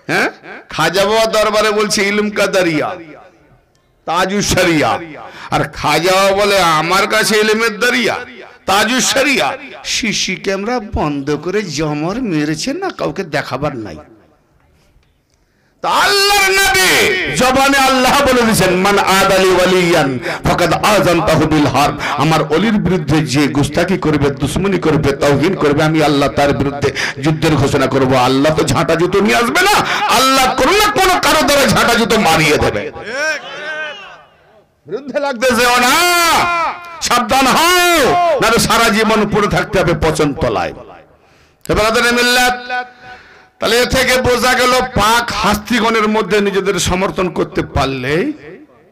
হ্যাঁ, খাজা বাবা দরবারে বলছে ইলম কা দরিয়া, তাজুস শরিয়া, আর খাজা বাবা বলে আমার কাছে ইলমের দরিয়া, তাজুস শরিয়া। সিসি ক্যামেরা বন্ধ করে জমর মেরেছে না, কাউকে দেখাবার নাই। আল্লাহর নবী জবানে আল্লাহ বলে দিয়েছেন, মান আদালি ওয়ালিয়ান ফাকাদ আযানতাহু বিল হারব। আমার ওলির বিরুদ্ধে যে গুস্তাখি করবে, দুশমনি করবে, তাওহীন করবে, আমি আল্লাহ তার বিরুদ্ধে যুদ্ধের ঘোষণা করব। আল্লাহ তো ঝাঁটা জুতো নিয়ে আসবে না, আল্লাহ কোন না কোন কারো দ্বারা ঝাঁটা জুতো মারিয়ে দেবে। বিরুদ্ধে লাগতে যেও না, সাবধান হও, না তো সারা জীবন পড়ে থাকতে হবে পচন তলায়। ব্রাদার মিল্লাত, তাহলে এ থেকে বোঝা গেল পাক হাস্তিগণের মধ্যে নিজেদের সমর্থন করতে পারলে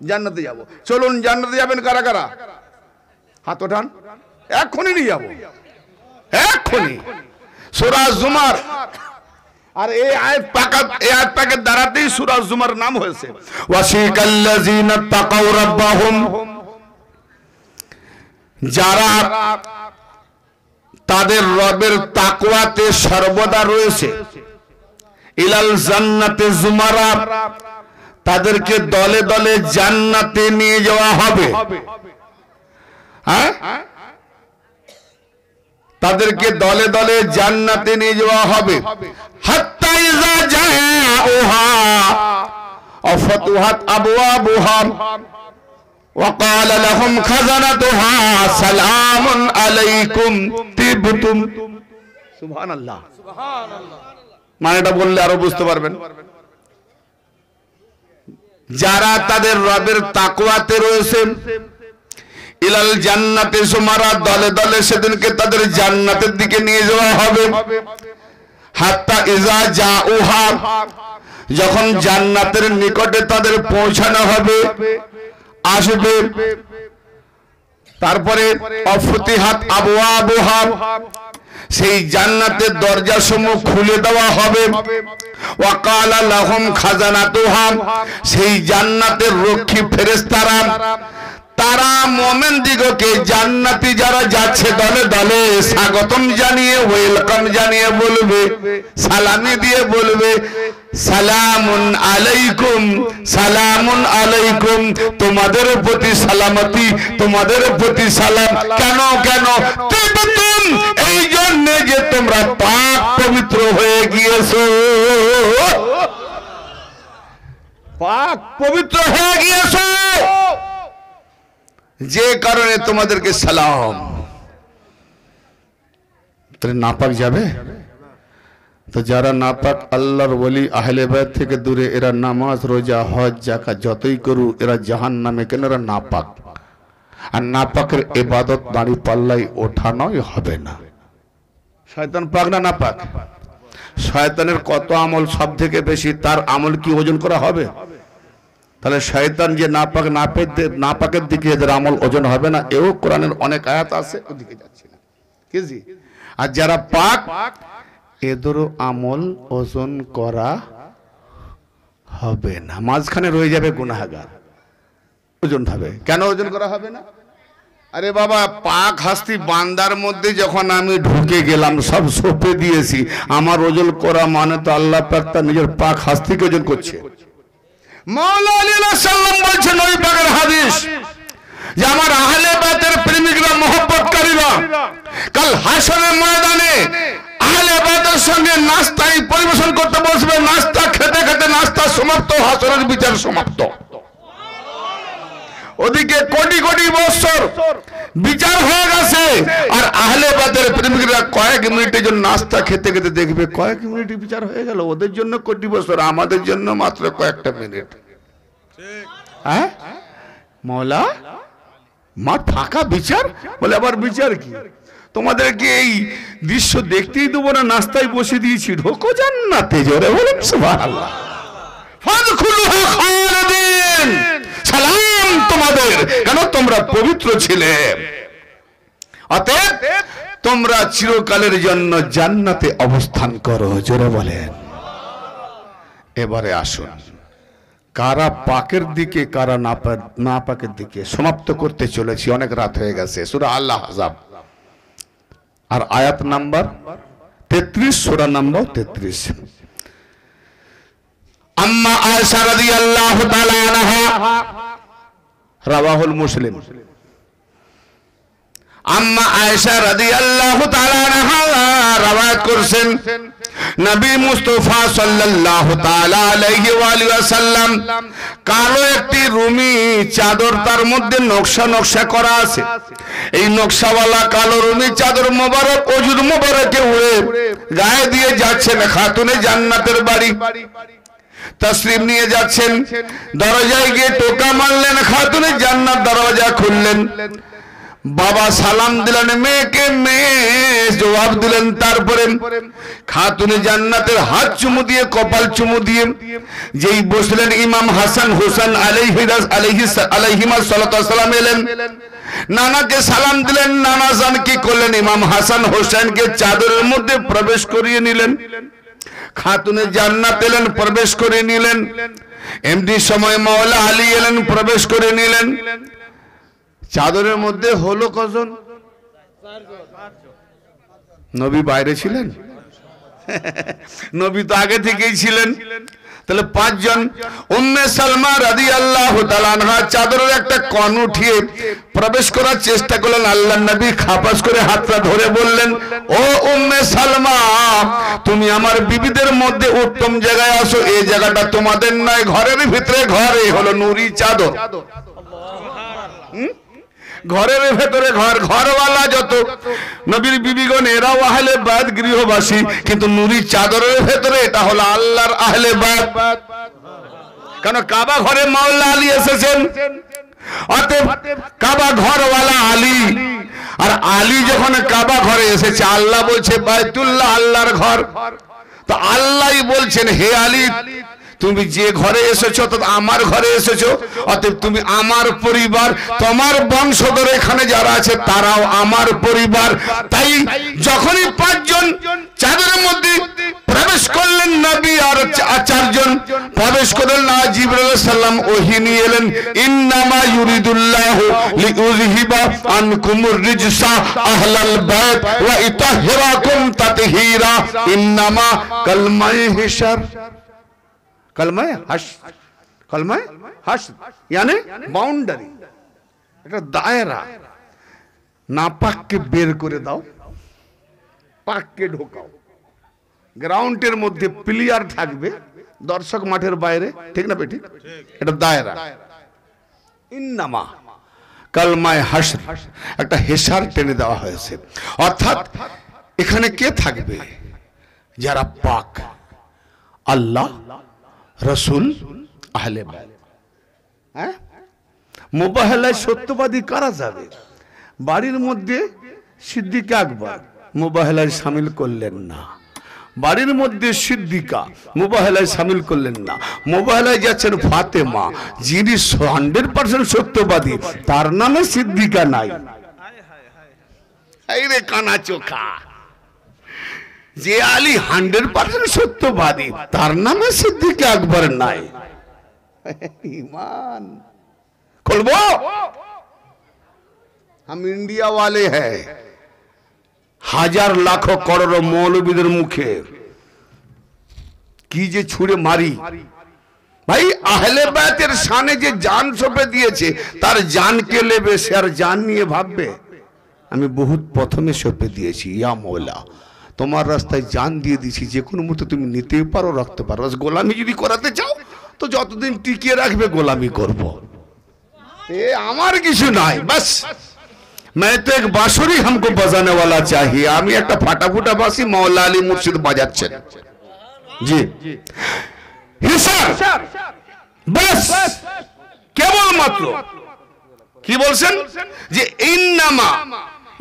জান্নাতে যাব। চলুন, জান্নাতে যাবেন কারা কারা? হাত ওঠান, এক্ষুনি নিয়ে যাব, এক্ষুনি। সূরা জুমার আর এই আয়াত পাকের দ্বারাতেই সূরা জুমার নাম হয়েছে ওয়াসিকাল্লাযিনা তাকাউ রাব্বাহুম, যারা তাদের রবের তাকওয়াতে সর্বদা রয়েছে, ইলাল জান্নাতে জুমারা, তাদেরকে দলে দলে জান্নাতে নিয়ে যাওয়া হবে। হ্যাঁ, তাদেরকে দলে দলে জান্নাতে নিয়ে যাওয়া হবে। হাত্তা ইযা জাউহা আফতুহাত আবওয়াবুহা ওয়া ক্বালা লাহুম খাযানাতুহা সালামুন আলাইকুম তিবতুম। সুবহানাল্লাহ, সুবহানাল্লাহ। মানেটা বললে আরো বুঝতে পারবেন। যারা তাদের রবের তাকওয়াতে রয়েছে, ইলাল জান্নাতে সুমারা, দলে দলে সেদিনকে তাদের জান্নাতের দিকে নিয়ে যাওয়া হবে। হাত্তা ইজা জাউহা, যখন জান্নাতের নিকটে তাদের পৌঁছানো হবে, আসবে, তারপরে অফতিহাত আবওয়াবুহা, সেই জান্নাতের দরজাসমূহ খুলে দেওয়া হবে। ওয়া ক্বালা লাহুম খাজানাতুহা, সেই জান্নাতের রক্ষী ফেরেশতারা তারা মুমিন দিগকে, জান্নাতি যারা যাচ্ছে দলে দলে, স্বাগতম জানিয়ে, ওয়েলকাম জানিয়ে বলবে, সালামি দিয়ে বলবে, সালামুন আলাইকুম, সালামুন আলাইকুম, তোমাদের প্রতি সালামতি, তোমাদের প্রতি সালাম। কেন কেন? তিবতুম, এই জন্য যে তোমরা পাক পবিত্র হয়ে গিয়েছো, পাক পবিত্র হয়ে গিয়েছো, যে কারণে তোমাদেরকে সালাম। তাহলে নাপাক যাবে? তো যারা নাপাক, আল্লাহর ওলি আহলে বাইত থেকে দূরে, এরা নামাজ রোজা হজ যাকাত যতই করু, এরা জাহান্নামে। কেন? এরা নাপাক। আর নাপাকের ইবাদত দাঁড়ি পাল্লাই ওঠানোই হবে না। শয়তান পাক না নাপাক? শয়তানের কত আমল সব থেকে বেশি, তার আমল কি ওজন করা হবে? তাহলে শয়তান যে নাপাক, নাপাকের দিকে এদের আমল ওজন হবে না। এও কোরআনের অনেক আয়াত আছে, ওদিকে যাচ্ছে না কি জি। আর যারা পাক, এদেরও আমল ওজন করা হবে না, মাঝখানে রয়ে যাবে গুনাহগার, ওজন হবে। কেন ওজন করা হবে না? আরে বাবা, পাক হাস্তি বান্দার মধ্যে যখন আমি ঢুকে গেলাম, সব সঁপে দিয়েছি, আমার ওজন করা মানে তো আল্লাহ পাক তার নিজের পাক হাস্তিকে ওজন করছে। মাওলা আলী আলাইহিস সালাম বলছেন, ওই পাকের হাদিস, যে আমার আহলে বাইতের প্রেমিকরা, মহব্বতকারীরা কাল হাশরের ময়দানে আহলে বাইতের সঙ্গে নাস্তাই পরিবেশন করতে বসবে। নাস্তা খেতে খেতে নাস্তা সমাপ্ত, হাশরের বিচার সমাপ্ত। ওদিকে কোটি কোটি বছর বিচার হয়ে গেছে, আর আহলে বাইতের প্রেমিকরা কয়েক মিনিটের জন্য নাস্তা খেতে খেতে দেখবে কয়েক মিনিট বিচার হয়ে গেল। ওদের জন্য কোটি বছর, আমাদের জন্য মাত্র কয়েকটা মিনিট। হ্যাঁ, মওলা মাঠ ফাঁকা, বিচার বলে আবার বিচার কি? তোমাদেরকে এই দৃশ্য দেখতেই দেবো না, নাস্তায় বসে দিয়েছি, ঢোকো জান্নাতে। জোরে বলেন সুবহানাল্লাহ। ফাদখুলুহা খালিদিন, সালাম তোমাদের, কেন? তোমরা পবিত্র ছিলে, অতএব তোমরা চিরকালের জন্য জান্নাতে অবস্থান করো। জোরে বলেন। এবারে আসুন, কারা পাকের দিকে, কারা না পাকের দিকে সমাপ্ত করতে চলেছি। অনেক রাত হয়ে গেছে। সূরা আল আহজাব আর আয়াত নাম্বার 33, সূরা নাম্বার 33। আম্মা আয়েশা রাদিয়াল্লাহু তাআলা আনহা, রাওয়াহুল মুসলিম। আম্মা আয়েশা রাদিয়াল্লাহু তাআলা আনহা রওয়ায়াত করেছেন, নবী মুস্তাফা সাল্লাল্লাহু তাআলা আলাইহি ওয়া আলিহি ওয়াসাল্লাম কালো একটি রুমি চাদর, তার মধ্যে নকশা নকশা করা আছে। এই নকশাওয়ালা কালো রুমি চাদর মোবারক ওজুর মোবারকে উড়ে গায়ে দিয়ে যাচ্ছেন খাতুনে জান্নাতের বাড়ি। তসলিম নিয়ে যাচ্ছেন, দরজায় গিয়ে টোকা মারলেন, খাতুনে জান্নাত দরজা খুললেন। বাবা সালাম দিলেন, মেয়েকে মেয়ে জবাব দিলেন। তারপরে খাতুনে জান্নাতের হাত চুমু দিয়ে, কপাল চুমু দিয়ে যেই বসলেন, ইমাম হাসান হোসেন আলাইহিমা সালাতু ওয়াস সালাম এলেন। নানাকে সালাম দিলেন। নানা জান কি করলেন? ইমাম হাসান হোসেনকে চাদরের মধ্যে প্রবেশ করিয়ে নিলেন। খাতুনে জান্নাত এলেন, প্রবেশ করে নিলেন। এমনি সময় মাওলা আলী এলেন, প্রবেশ করে নিলেন। চাদরের মধ্যে হলো কজন? নবী বাইরে ছিলেন? নবী তো আগে থেকেই ছিলেন। তাহলে 5 জন। উম্মে সালমা রাদিয়াল্লাহু তাআলা আনহা চাদরের একটা কণ উঠিয়ে প্রবেশ করার চেষ্টা করলেন। আল্লাহর নবী খাপাস করে হাতটা ধরে বললেন, ও উম্মে সালমা, তুমি আমার বিবিদের মধ্যে উত্তম জায়গায় আসো। এই জায়গাটা তোমাদের নয়, ঘরের ভিতরে ঘরে হলো নুরি চাদর। ঘরের ভেতরে ঘর, ঘরওয়ালা যত নবীর বিবিগণ এরাও আহলে বায়ত, গৃহবাসী, কিন্তু নুরি চাদরের ভেতরে এটা হলো আল্লাহর আহলে বায়ত। কেন? কাবা ঘরে মাওলা আলী এসেছেন, অতএব কাবা ঘরওয়ালা আলী। আর আলী যখন কাবা ঘরে এসেছে, আল্লাহ বলছে বাইতুল্লাহ আল্লাহর ঘর। তো আল্লাহই বলছেন, হে আলী, তুমি যে ঘরে এসেছো তো আমার ঘরে এসেছো, অতএব তুমি আমার পরিবার, তোমার বংশধর এখানে যারা আছে তারাও আমার পরিবার। তাই যখনই 5 জন চাদরের মধ্যে প্রবেশ করলেন নবী আর 4 জন প্রবেশ করলেন না, জিবরাইল আলাইহিস সালাম ওহী নিয়ে এলেন, ইন্নামা ইউরিদুল্লাহু লিউযহিবা আনকুমুর রিজসা আহলাল বাইত ওয়া ইতাহহিরাকুম তাতহীরা। ইন্নামা কালমায়ে হিশর, কলমায়ে হাশর, কলমায়ে হাশর মানে বাউন্ডারি, একটা দায়রা। নাপাককে বের করে দাও, পাককে ঢোকাও। গ্রাউন্ডের মধ্যে প্লেয়ার থাকবে, দর্শক মাঠের বাইরে, ঠিক না বেটি? এটা দায়রা। ইন্নামা কলমায়ে হাশর, একটা হেসার টেনে দেওয়া হয়েছে। অর্থাৎ এখানে কে থাকবে? যারা পাক, আল্লাহ, রসুল, আহলে বাইত। হ্যাঁ, মুবাহলায় সত্যবাদী কারা যাবে? বাড়ির মধ্যে সিদ্দিক আকবর মুবাহলায় শামিল করলেন না, বাড়ির মধ্যে সিদ্দিকা মুবাহলায় শামিল করলেন না। মুবাহলায় যাচ্ছেন ফাতেমা, যিনি 100% সত্যবাদী, তার নামে সিদ্দিকা নাই। এই রে কানা চোখা, যে আলী 100% সত্যবাদী, তার নামে সিদ্দিক আকবর নাই। ईमान खुलबो, हम इंडिया वाले हैं। 1000 लाखों करोड़ों मौलवीদের মুখে কি যে ছুঁড়ে মারি। ভাই আহলে বায়তের শানে যে জান সঁপে দিয়েছে, তার জান কে নেবে? সে আর জান নিয়ে ভাববে? আমি বহুত প্রথমে সঁপে দিয়েছি, ইয়া মৌলা তোমার রাস্তায় জান দিয়ে দিছি, যে কোনো মুহূর্তে তুমি নিতেই পারো, রাখতে পারো। গোলামি যদি করাতে চাও তো যতদিন টিকিয়ে রাখবে গোলামি করব। এ আমার কিছু নাই, বাস मैं तो एक बांसुरी हमको बजाने वाला चाहिए। আমি একটা ফাটাফুটা বাঁশি মাওলা আলী মুর্শিদ বাজাচ্ছেন। জি হিসাব বাস, কেবল মাত্র কি বলছেন যে ইন্নামা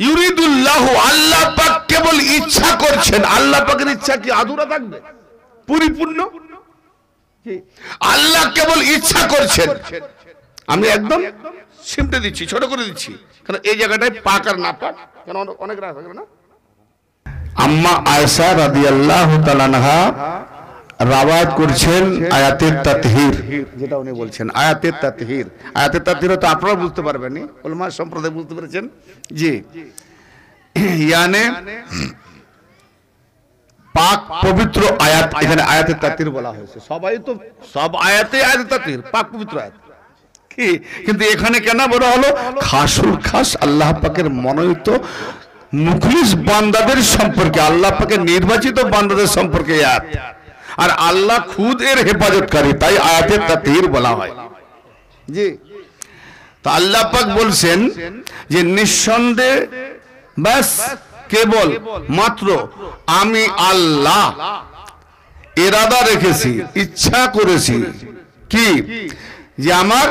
ইউরিদুল্লাহু, আল্লাহ পাক কেবল ইচ্ছা করছেন। আল্লাহ পাকের ইচ্ছা কি আধুরা থাকবে? পরিপূর্ণ। আল্লাহ কেবল ইচ্ছা করছেন। আমি একদম সিমটে দিচ্ছি, ছোট করে দিচ্ছি, কারণ এই জায়গাটায় পাক আর না পাক, কারণ অনেক রাত হবে না। আম্মা আয়েশা রাদিয়াল্লাহু তাআলা আনহা রাওয়ায়াত করছেন আয়াতের তাতহির, যেটা উনি বলছেন আয়াতের তাতহির। আয়াতের তাতহির তো আপনারা বুঝতে পারবেন, উলামা সম্প্রদায় বুঝতে পেরেছেন। জি, ইয়ানে পাক পবিত্র আয়াত, এখানে আয়াতের তাতহির বলা হয়েছে। সবাই তো সব আয়াতে আয়াতের তাতহির, পাক পবিত্র আয়াত কি, কিন্তু এখানে কেন বলা হলো? খাসুল খাস আল্লাহ পাকের মনোনীত মুখলিস বান্দাদের সম্পর্কে, আল্লাহ পাকের নির্বাচিত বান্দাদের সম্পর্কে আয়াত, আর আল্লাহ খুদ এর হেফাজতকারী, তাই আয়াতের তাতহির বলা হয়। জি, তো আল্লাহ পাক বলছেন যে নিঃসন্দেহে বাস কেবল মাত্র আমি আল্লাহ ইরাদা রেখেছি, ইচ্ছা করেছি কি, যে আমার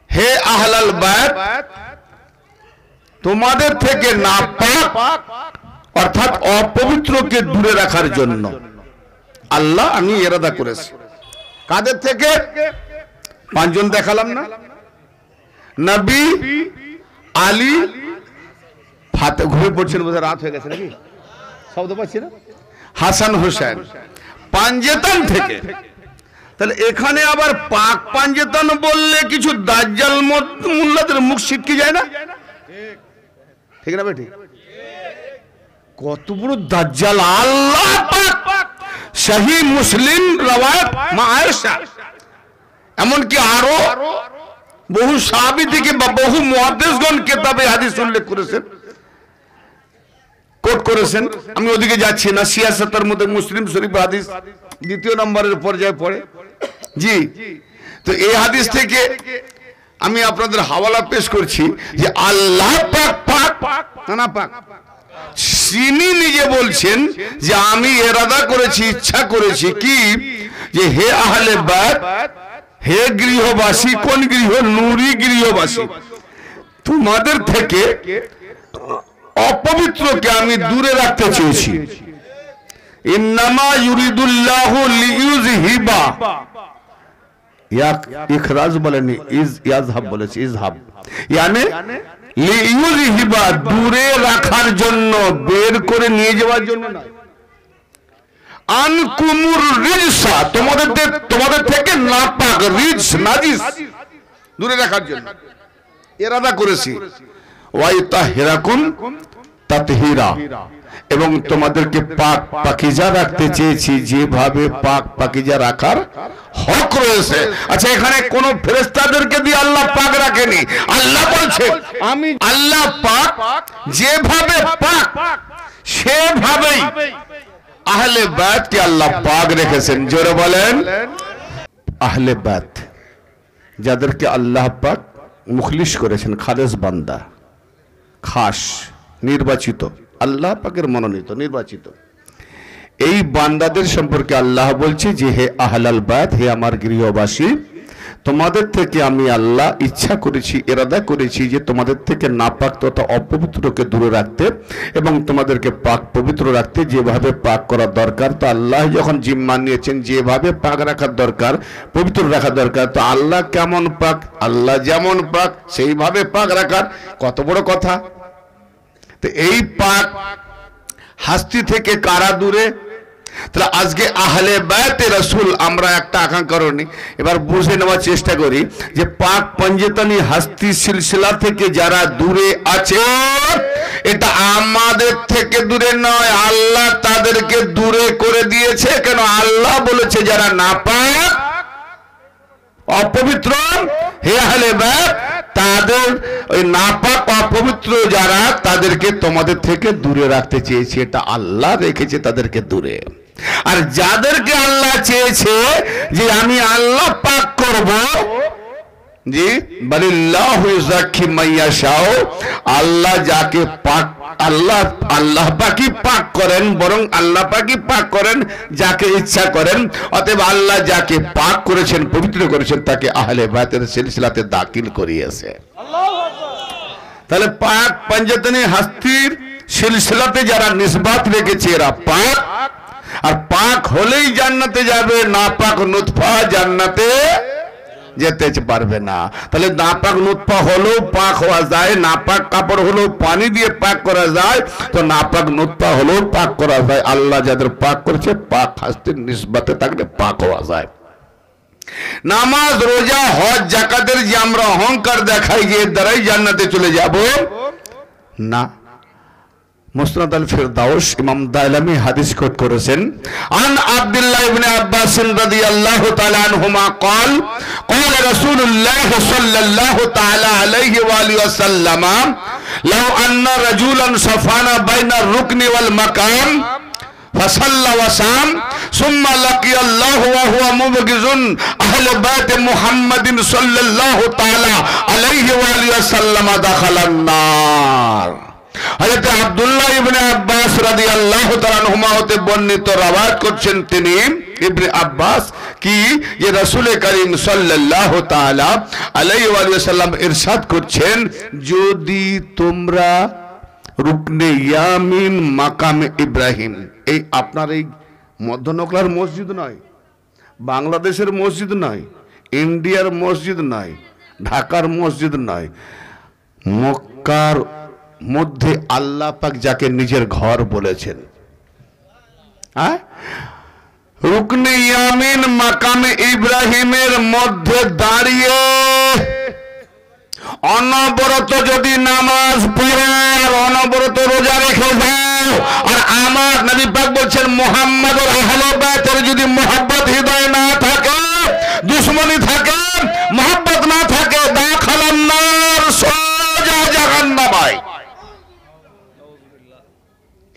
হে আহলাল বায়ত তোমাদের থেকে নাপাক অর্থাৎ অপবিত্রকে দূরে রাখার জন্য আল্লাহ আমি ইরাদা করেছি। কাদের থেকে? 5 জন দেখালাম না, নবী, আলী, ফাতে। ঘুরে পড়ছেন, বোধহয় রাত হয়ে গেছে নাকি, শব্দ পাচ্ছি না। হাসান হোসেন পাঞ্জেতান থেকে। তাহলে এখানে আবার পাক পাঞ্জেতান বললে কিছু দাজ্জাল মোল্লাদের মুখ ছিটকে যায় না? ঠিক না ভাই? ঠিক। কত বড় দাজ্জাল! আল্লাহ পাক সহি মুসলিম রওয়ায়াত মা আয়েশা, এমনকি আরো বহু সাহাবী থেকে বা বহু মুহাদ্দিসগণ কিতাবে হাদিস উল্লেখ করেছেন, কোট করেছেন। আমি ওদিকে যাচ্ছি না, সিয়াসতের মধ্যে মুসলিম শরীফ হাদিস 2 নম্বরের পর্যায়ে পড়ে। জি, তো এই হাদিস থেকে আমি আপনাদের হাওয়ালা পেশ করছি যে আল্লাহ পাক পাক না পাক, তিনি নিজে বলছেন যে আমি ইরাদা করেছি, ইচ্ছা করেছি কি, যে হে আহলে বাইত, হে গৃহবাসী, কোন গৃহ? নূরি গৃহবাসী, তোমাদের থেকে অপবিত্রকে আমি দূরে রাখতে চেয়েছি। ইন্নামা ইউরিদুল্লাহু লিইউযহিবা, ইখরাজ বলেনি, ইয়াযহাব বলেছে, ইযহাব, মানে লিইউযহিবা, দূরে রাখার জন্য, বের করে নিয়ে যাওয়ার জন্য না। আনকুমুর রিজসা, তোমাদের থেকে নাপাক, রিজস, নাজিস দূরে রাখার জন্য ইরাদা করেছি। ওয়াইতাহিরাকুম তাতহীরা, এবং তোমাদেরকে পাক পাকিজা রাখতে চেয়েছি, যেভাবে পাক পাকিজা রাখার হক রয়েছে। আচ্ছা, এখানে কোন ফেরেশতাদেরকে দিয়ে আল্লাহ পাক রাখেনি। আল্লাহ বলছে আমি আল্লাহ পাক, যেভাবে পাক সেভাবেই আহলে বাইতকে আল্লাহ পাক রেখেছেন। জোরে বলেন আহলে বাইত, যাদেরকে আল্লাহ পাক মুখলিস করেছেন, খালেস বান্দা, খাস, নির্বাচিত, আল্লাহ পাকের মনোনীত, নির্বাচিত, এই বান্দাদের সম্পর্কে আল্লাহ বলছে যে হে আহলাল বাইত, হে আমার গৃহবাসী, তোমাদের থেকে আমি আল্লাহ ইচ্ছা করেছি, ইরাদা করেছি যে তোমাদের থেকে নাপাক তথা অপবিত্রকে দূরে রাখতে এবং তোমাদেরকে পাক পবিত্র রাখতে, যেভাবে পাক করা দরকার। তো আল্লাহ যখন জিম্মা নিয়েছেন যেভাবে পাক রাখার দরকার, পবিত্র রাখা দরকার, তো আল্লাহ কেমন পাক? আল্লাহ যেমন পাক সেইভাবে পাক রাখার, কত বড় কথা! তো এই পাক হাস্তি থেকে কারা দূরে? তাহলে আজকে আহলে বায়তে রাসূল আমরা একটা আকাঙ্ক্ষা করি, এবার বুঝে নেওয়ার চেষ্টা করি যে পাক পঞ্জেতানি হাস্তি সিলসিলা থেকে যারা দূরে আছে, এটা আমাদের থেকে দূরে নয়, আল্লাহ তাদেরকে দূরে করে দিয়েছে। কেন? আল্লাহ বলেছে যারা নাপাক, অপবিত্র, হে আহলে বাইত, তাদের ওই নাপাক অপবিত্র যারা, তাদেরকে তোমাদের থেকে দূরে রাখতে চেয়েছে। এটা আল্লাহ রেখেছে তাদেরকে দূরে। আর যাদেরকে আল্লাহ চেয়েছে যে আমি আল্লাহ পাক করব, জি, বালিল্লাহু ইউযাক্কি মাইয়াশাউ, আল্লাহ যাকে পাক, আল্লাহ পাকই পাক করেন, বরং আল্লাহ পাকই পাক করেন যাকে ইচ্ছা করেন। অতএব আল্লাহ যাকে পাক করেছেন, পবিত্র করেছেন, তাকে আহলে বাইতের সিলসিলাতে দাখিল করিয়েছে। তাহলে পাক পঞ্জেতানি হাস্তির সিলসিলাতে যারা নিসবাত রেখেছে এরা পাক, আর পাক হলেই জান্নাতে যাবে, নাপাক নুতফা জান্নাতে যেতে পারবে না। তাহলে নাপাক নুতফা হলেও পাক হওয়া যায়, নাপাক কাপড় হলেও পানি দিয়ে পাক করা যায়, তো নাপাক নুতফা হলেও পাক করা যায়। আল্লাহ যাদের পাক করেছে, পাক হাস্তির নিসবাতে থাকলে পাক হওয়া যায়। নামাজ, রোজা, হজ, যাকাতের যে আমরা অহংকার দেখাই যে এর দ্বারাই জান্নাতে চলে যাব, না। মুসনাদ আল ফিরদাউস ইমাম দাইলামি হাদিস কোট করেছেন, আন আব্দুল্লাহ ইবনে আব্বাস রাদিয়াল্লাহু তাআলা আনহুমা قال قال رسول الله صلى الله تعالى عليه واله وسلم لو ان رجلا صفانا بين الركن والمقام فصلى وصام ثم لقي الله وهو مبغض اهل بيت محمد صلى الله تعالى عليه واله وسلم دخل النار। হযরত আব্দুল্লাহ ইবনে আব্বাস রাদিয়াল্লাহু তাআলা আনহুমা হতে বর্ণিত রওয়ায়াত করছেন তিনি, ইবনে আব্বাস, কি যে রাসূল করিম সাল্লাল্লাহু তাআলা আলাইহি ওয়া সাল্লাম ইরশাদ করছেন, যদি তোমরা রুকনে ইয়ামিন মাকামে ইব্রাহিম, এই আপনার এই মধ্যনকলার মসজিদ নয়, বাংলাদেশের মসজিদ নয়, ইন্ডিয়ার মসজিদ নয়, ঢাকার মসজিদ নয়, মক্কার মধ্যে আল্লাহ পাক যাকে নিজের ঘর বলেছেন, হ্যাঁ, রুকনে ইয়ামিন মাকামে ইব্রাহিমের মধ্যে দাঁড়িয়ে অনবরত যদি নামাজ পড়ো আর অনবরত রোজা রেখে যাও, আর আমার নবী পাক বলছেন মুহাম্মদের আহলে বাইতের যদি মুহাব্বত হৃদয়ে না থাকে, দুশমনী থাকে, মুহাব্বত না থাকে, দাখালান নার, সোজা জাহান্নামে।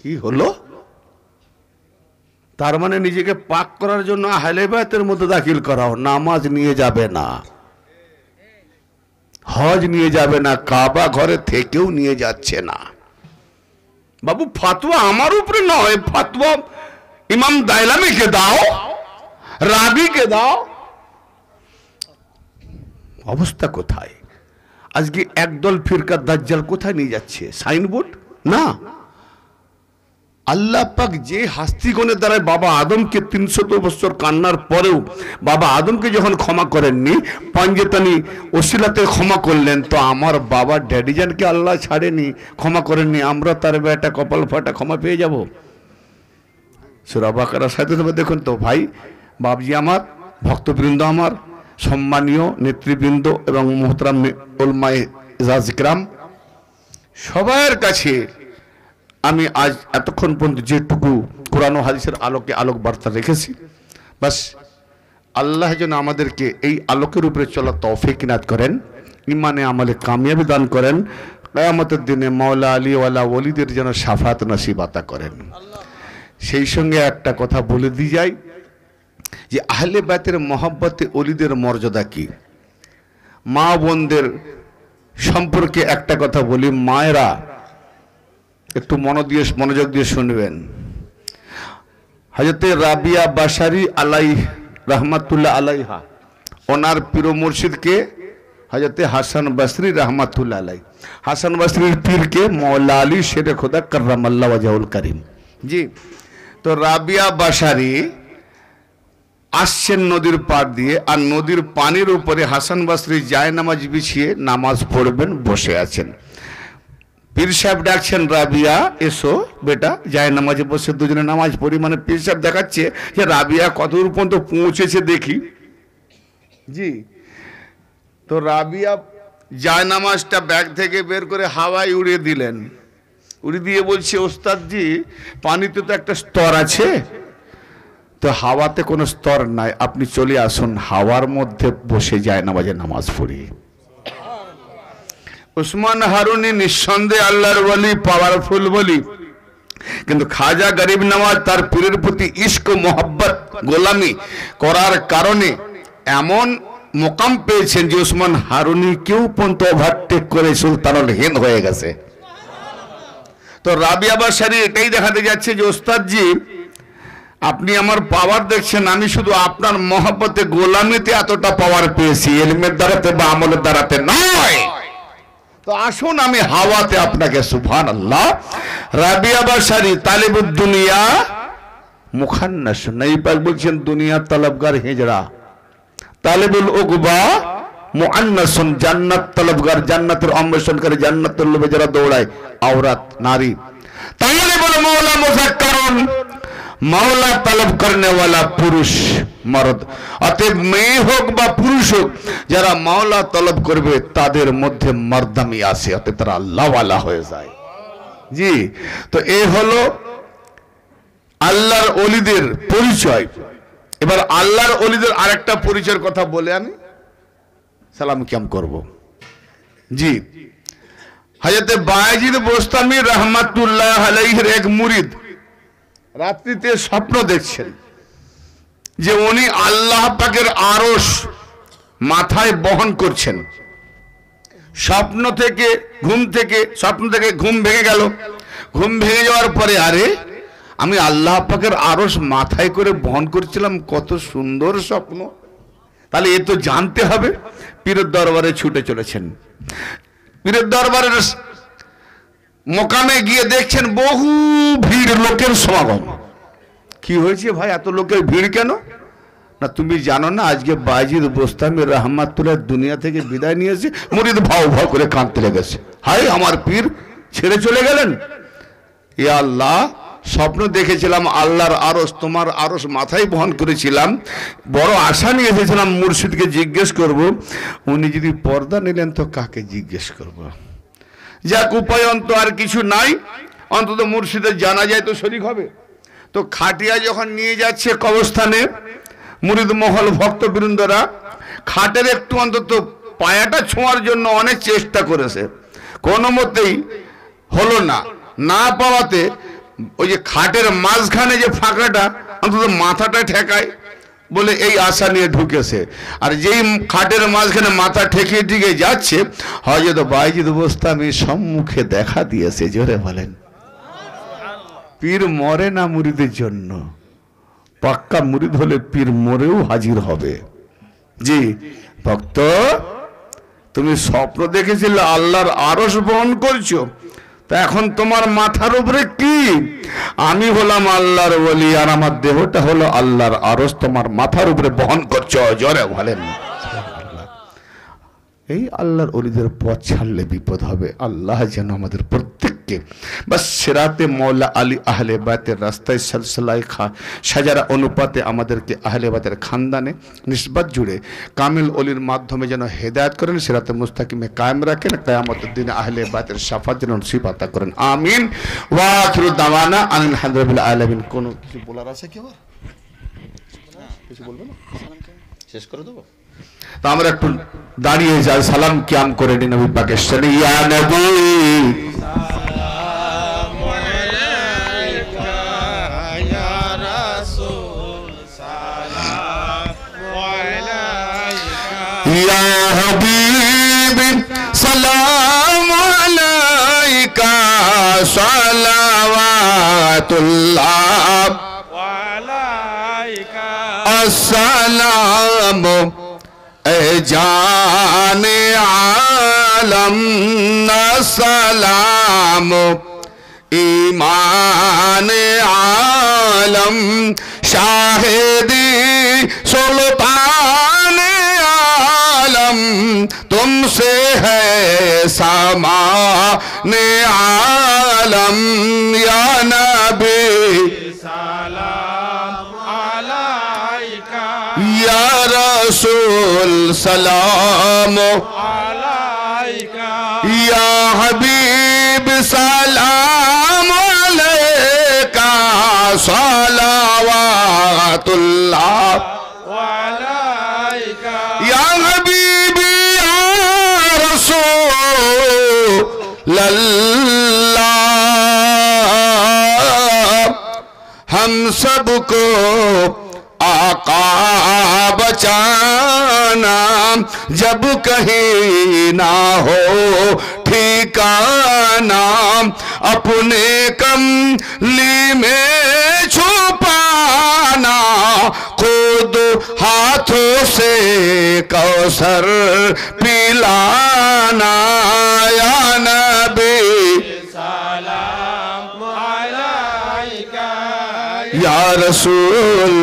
কি হলো? তার মানে নিজেকে পাক করার জন্য আহলে বাইতের মধ্যে দাখিল করাও, নামাজ নিয়ে যাবে না, হজ নিয়ে যাবে না, কাবা ঘরে থেকেও নিয়ে যাচ্ছে না। বাবু ফতোয়া আমার উপরে নয়, ফতোয়া ইমাম দাইলামিকে দাও, রাবিকে দাও। অবস্থা কোথায়? আজকে একদল ফিরকা দাজ্জাল কোথায় নিয়ে যাচ্ছে? সাইনবোর্ড না, আল্লাহ পাক যে হাস্তিগণের দ্বারা বাবা আদমকে 300 বছর কান্নার পরেও বাবা আদমকে যখন ক্ষমা করেননি, পাঞ্জেতানি ওসিলাতে ক্ষমা করলেন, তো আমার বাবা ড্যাডিজানকে আল্লাহ ছাড়েনি, ক্ষমা করেননি, আমরা তার বেটা কপাল ফাটা ক্ষমা পেয়ে যাব? সূরা বাকারা সাথে দেখুন তো ভাই, বাবজি আমার, ভক্তবৃন্দ আমার, সম্মানীয় নেতৃবৃন্দ এবং মুহতারাম উলামায়ে ইকরাম, সবার কাছে আমি আজ এতক্ষণ পর্যন্ত যেটুকু কোরআন ও হাদিসের আলোকে আলোক বার্তা রেখেছি, বাস আল্লাহ যেন আমাদেরকে এই আলোকের উপরে চলার তৌফিক ইনাত করেন, ইমানে আমলে কামিয়াবি দান করেন, কিয়ামতের দিনে মাওলা আলী ওয়ালা ওলিদের যেন শাফাত নসিব আতা করেন। সেই সঙ্গে একটা কথা বলে দিয়ে যাই যে আহলে বাইতের মহব্বতে ওলিদের মর্যাদা কি। মা বোনদের সম্পর্কে একটা কথা বলি, মায়েরা একটু মনোযোগ দিয়ে শুনবেন। হযরতে রাবিয়া বাশারি আলাইহ রহমাতুল্লাহ আলাইহা, ওনার পীর মুর্শিদকে হযরতে হাসান বসরি রহমাতুল্লাহ আলাইহ, হাসান বসরির পীরকে মওলা আলী শেরে খোদা কররামাল্লাহু ওয়াজহুল করিম। জি, তো রাবিয়া বাশারি আসছেন নদীর পাড় দিয়ে, আর নদীর পানির উপরে হাসান বসরি জায়নামাজ বিছিয়ে নামাজ পড়বেন, বসে আছেন। পীর সাহেব ডাকছেন, রাবিয়া এসো বেটা, যায় নামাজে বসে দুজনে নামাজ পড়ি। মানে পীর সাহেব দেখাচ্ছে যে রাবিয়া কতদূর পর্যন্ত পৌঁছেছে দেখি। জি, তো রাবিয়া যায় নামাজটা ব্যাগ থেকে বের করে হাওয়ায় উড়িয়ে দিলেন, উড়িয়ে দিয়ে বলছে, ওস্তাদজি পানিতে তো একটা স্তর আছে, তো হাওয়াতে কোনো স্তর নাই, আপনি চলে আসুন, হাওয়ার মধ্যে বসে যায় নামাজে নামাজ পড়ি। উসমান হারুনি নিঃসন্দেহে আল্লাহর ওয়ালি, পাওয়ারফুল বলি, কিন্তু খাজা গরিব নওয়াজ তার পীরের প্রতি ইশক ও মোহাব্বত গোলামি করার কারণে এমন মোকাম পেয়েছেন যে উসমান হারুনি কেউ পর্যন্ত ওভারটেক করে সুলতানুল হিন্দ হয়ে গেছে। তো রাবিয়া বাশারি এটাই দেখাতে যাচ্ছে যে ওস্তাদজি আপনি আমার পাওয়ার দেখছেন, আমি শুধু আপনার মোহাব্বতে গোলামিতে এতটা পাওয়ার পেয়েছি, ইলমের দ্বারাতে বা আমলের দ্বারাতে নয়। তো আসুন আমি হাওয়াতে আপনাকে, সুবহানাল্লাহ। রাবিয়া বাশারি তালিবুদ দুনিয়া মুখান্নাস, নবী পাক বলছেন দুনিয়া তলবগার হিজড়া, তালিবুল উকবা মুআন্নাসুন, জান্নাত তলবগার, জান্নাতের অন্বেষণকারী, জান্নাতের লোভে যারা দৌড়ায়, আওরাত নারী। তালিবুল মাওলা মুযাক্কারুন, মাওলা তলব করনে वाला পুরুষ মর্দ। অতএব মেয়ে হোক বা পুরুষ হোক, যারা মাওলা তলব করবে তাদের মধ্যে মর্দামি আছে, অতএব তারা আল্লাহ ওয়ালা হয়ে যায়। জি, তো এই হলো আল্লাহর ওলিদের পরিচয়। এবার আল্লাহর ওলিদের আরেকটা পরিচয়ের কথা বলে আমি সালাম কিয়াম করব। জি, হযরতে বায়েজিদ বোস্তামি রহমাতুল্লাহ আলাইহির এক মুরিদ রাত্রিতে স্বপ্ন দেখছেন যে উনি আল্লাহ পাকের আরশ মাথায় বহন করছেন। স্বপ্ন থেকে ঘুম ভেঙে গেল। ঘুম ভেঙে যাওয়ার পরে, আরে আমি আল্লাহ পাকের আরশ মাথায় করে বহন করছিলাম, কত সুন্দর স্বপ্ন, তাহলে এ তো জানতে হবে। পীরের দরবারে ছুটে চলেছেন। পীরের দরবারের মোকামে গিয়ে দেখছেন বহু ভিড়, লোকের সমাগম। কি হয়েছে ভাই, এত লোকের ভিড় কেন? না তুমি জানো না, আজকে বায়েজিদ বোস্তামি রহমাতুল্লাহ দুনিয়া থেকে বিদায় নিয়েছে। মুরিদ ভাও ভাও করে কাঁদতে লেগেছে, হায় আমার পীর ছেড়ে চলে গেলেন। ইয়া আল্লাহ, স্বপ্ন দেখেছিলাম আল্লাহর আরশ, তোমার আরশ মাথায় বহন করেছিলাম, বড় আশা নিয়ে এসেছিলাম মুর্শিদকে জিজ্ঞেস করব, উনি যদি পর্দা নিলেন তো কাকে জিজ্ঞেস করব। যাক, উপায় অন্ত আর কিছু নাই, অন্তত মুর্শিদের জানা যায় তো শরীক হবে। তো খাটিয়া যখন নিয়ে যাচ্ছে কবরস্থানে, মুরিদ মহল ভক্তবৃন্দরা খাটের একটু অন্তত পায়াটা ছোঁয়ার জন্য অনেক চেষ্টা করেছে, কোনো মতেই হলো না। না পাওয়াতে ওই যে খাটের মাঝখানে যে ফাঁকাটা অন্তত মাথাটা ঠেকায় বলে এই আশা নিয়ে ঢুকেছে। আর যেই খাটের মাঝখানে মাথা ঠেকিয়ে ঠেকে যাচ্ছে, হযরত বাইজিদ বোস্তামি সম্মুখে দেখা দিয়েছে। জোরে বলেন, পীর মরে না মুরিদের জন্য, পাক্কা মুরিদ হলে পীর মরেও হাজির হবে। জি ভক্ত, তুমি স্বপ্ন দেখেছিলে আল্লাহর আরশ বহন করছো, তা এখন তোমার মাথার উপরে কি? আমি হলাম আল্লাহর ওলি, আর আমার দেহটা হলো আল্লাহর আরশ, তোমার মাথার উপরে বহন করছো। জোরে বলেন, এই আল্লাহর ওলিদের পথ ছাড়লে বিপদ হবে। আল্লাহ যেন আমাদের প্রত্যেককে বাস সিরাতে মৌলা আলী আহলে বাইতের রাস্তায় সালসালায় সাজারা অনুপাতে আমাদেরকে আহলে বাইতের খানদানে নিসবত জুড়ে কামিল ওলির মাধ্যমে যেন হেদায়েত করেন, সিরাতে মুস্তাকিমে কায়েম রাখেন, কিয়ামতের দিনে আহলে বাইতের শাফাত যেন নসিব আতা করেন। আমিন। ওয়া আখিরু দাওয়ানা আলহামদুলিল্লাহি আলামিন। কোন কিছু বলার আছে কি? আবার কিছু বলবে না? শেষ করে দেবো? তা আমরা একটু দাঁড়িয়ে যাই, সালাম কিয়াম করে নি নবী পাকের সাথে। ইয়া নবী সালামু আলাইকা, ইয়া রাসূল সালামু আলাইকা, ইয়া হাবিব সালামু আলাইকা, সালাওয়াতুল্লাহ আলাইকা, আসসালামু जाने आलम सलाम, ईमान आलम शाहिदी सुल्तान आलम, तुमसे है सामाने आलम, या नबी या रसूल सलाम अलैका, या हबीब सलाम अलैका, सलावातुल्लाह अलैका, या हबीब या रसूल अल्लाह, हम सबको आका बचाना, जब कहीं ना हो ठिकाना, अपने कमली में छुपाना, खुद हाथों से कौसर पिलाना, या नबी सलाम अलैका, या रसूल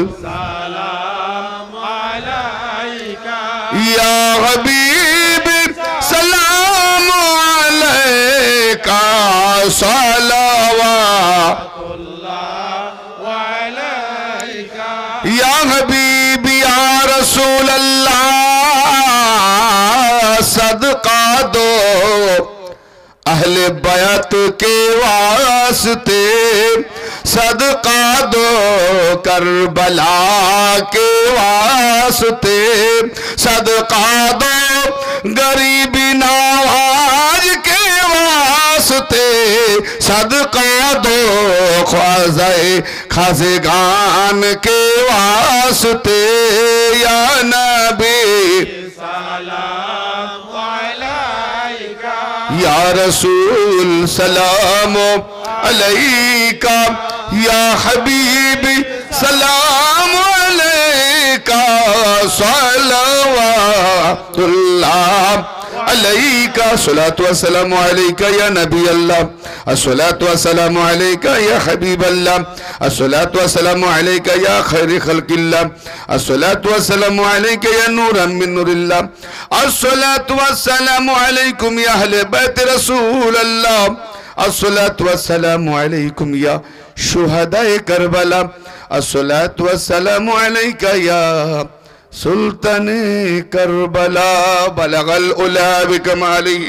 या हबीब सलाम अलैका, सलावातुल्लाह अलैका, या हबीब या रसूल अल्लाह, सदका दो अहले बैत के वास्ते, सदका दो करबला के वास्ते, सदका दो गरीबी नवाज के वास्ते, सदका दो ख्वाज़े खाज़गान के वास्ते, या नबी सलाम अलैका, या रसूल सलाम अलैका, या हबीबी सलाम अलैका, सलावातुल्लाह अलैका, अस्सलातु वस्सलामु अलैका या नबी अल्लाह, अस्सलातु वस्सलामु अलैका या हबीब अल्लाह, अस्सलातु वस्सलामु अलैका या खैर खल्किल्लाह, अस्सलातु वस्सलामु अलैका या नूरन मिन नूरिल्लाह, अस्सलातु वस्सलामु अलैकुम या अहले बैत रसूल अल्लाह, अस्सलातु वस्सलामु अलैकुम या शुहदाए करबला अस्सलातु वस्सलामु अलैका या सुल्तान करबला बलगल उला बिकमाली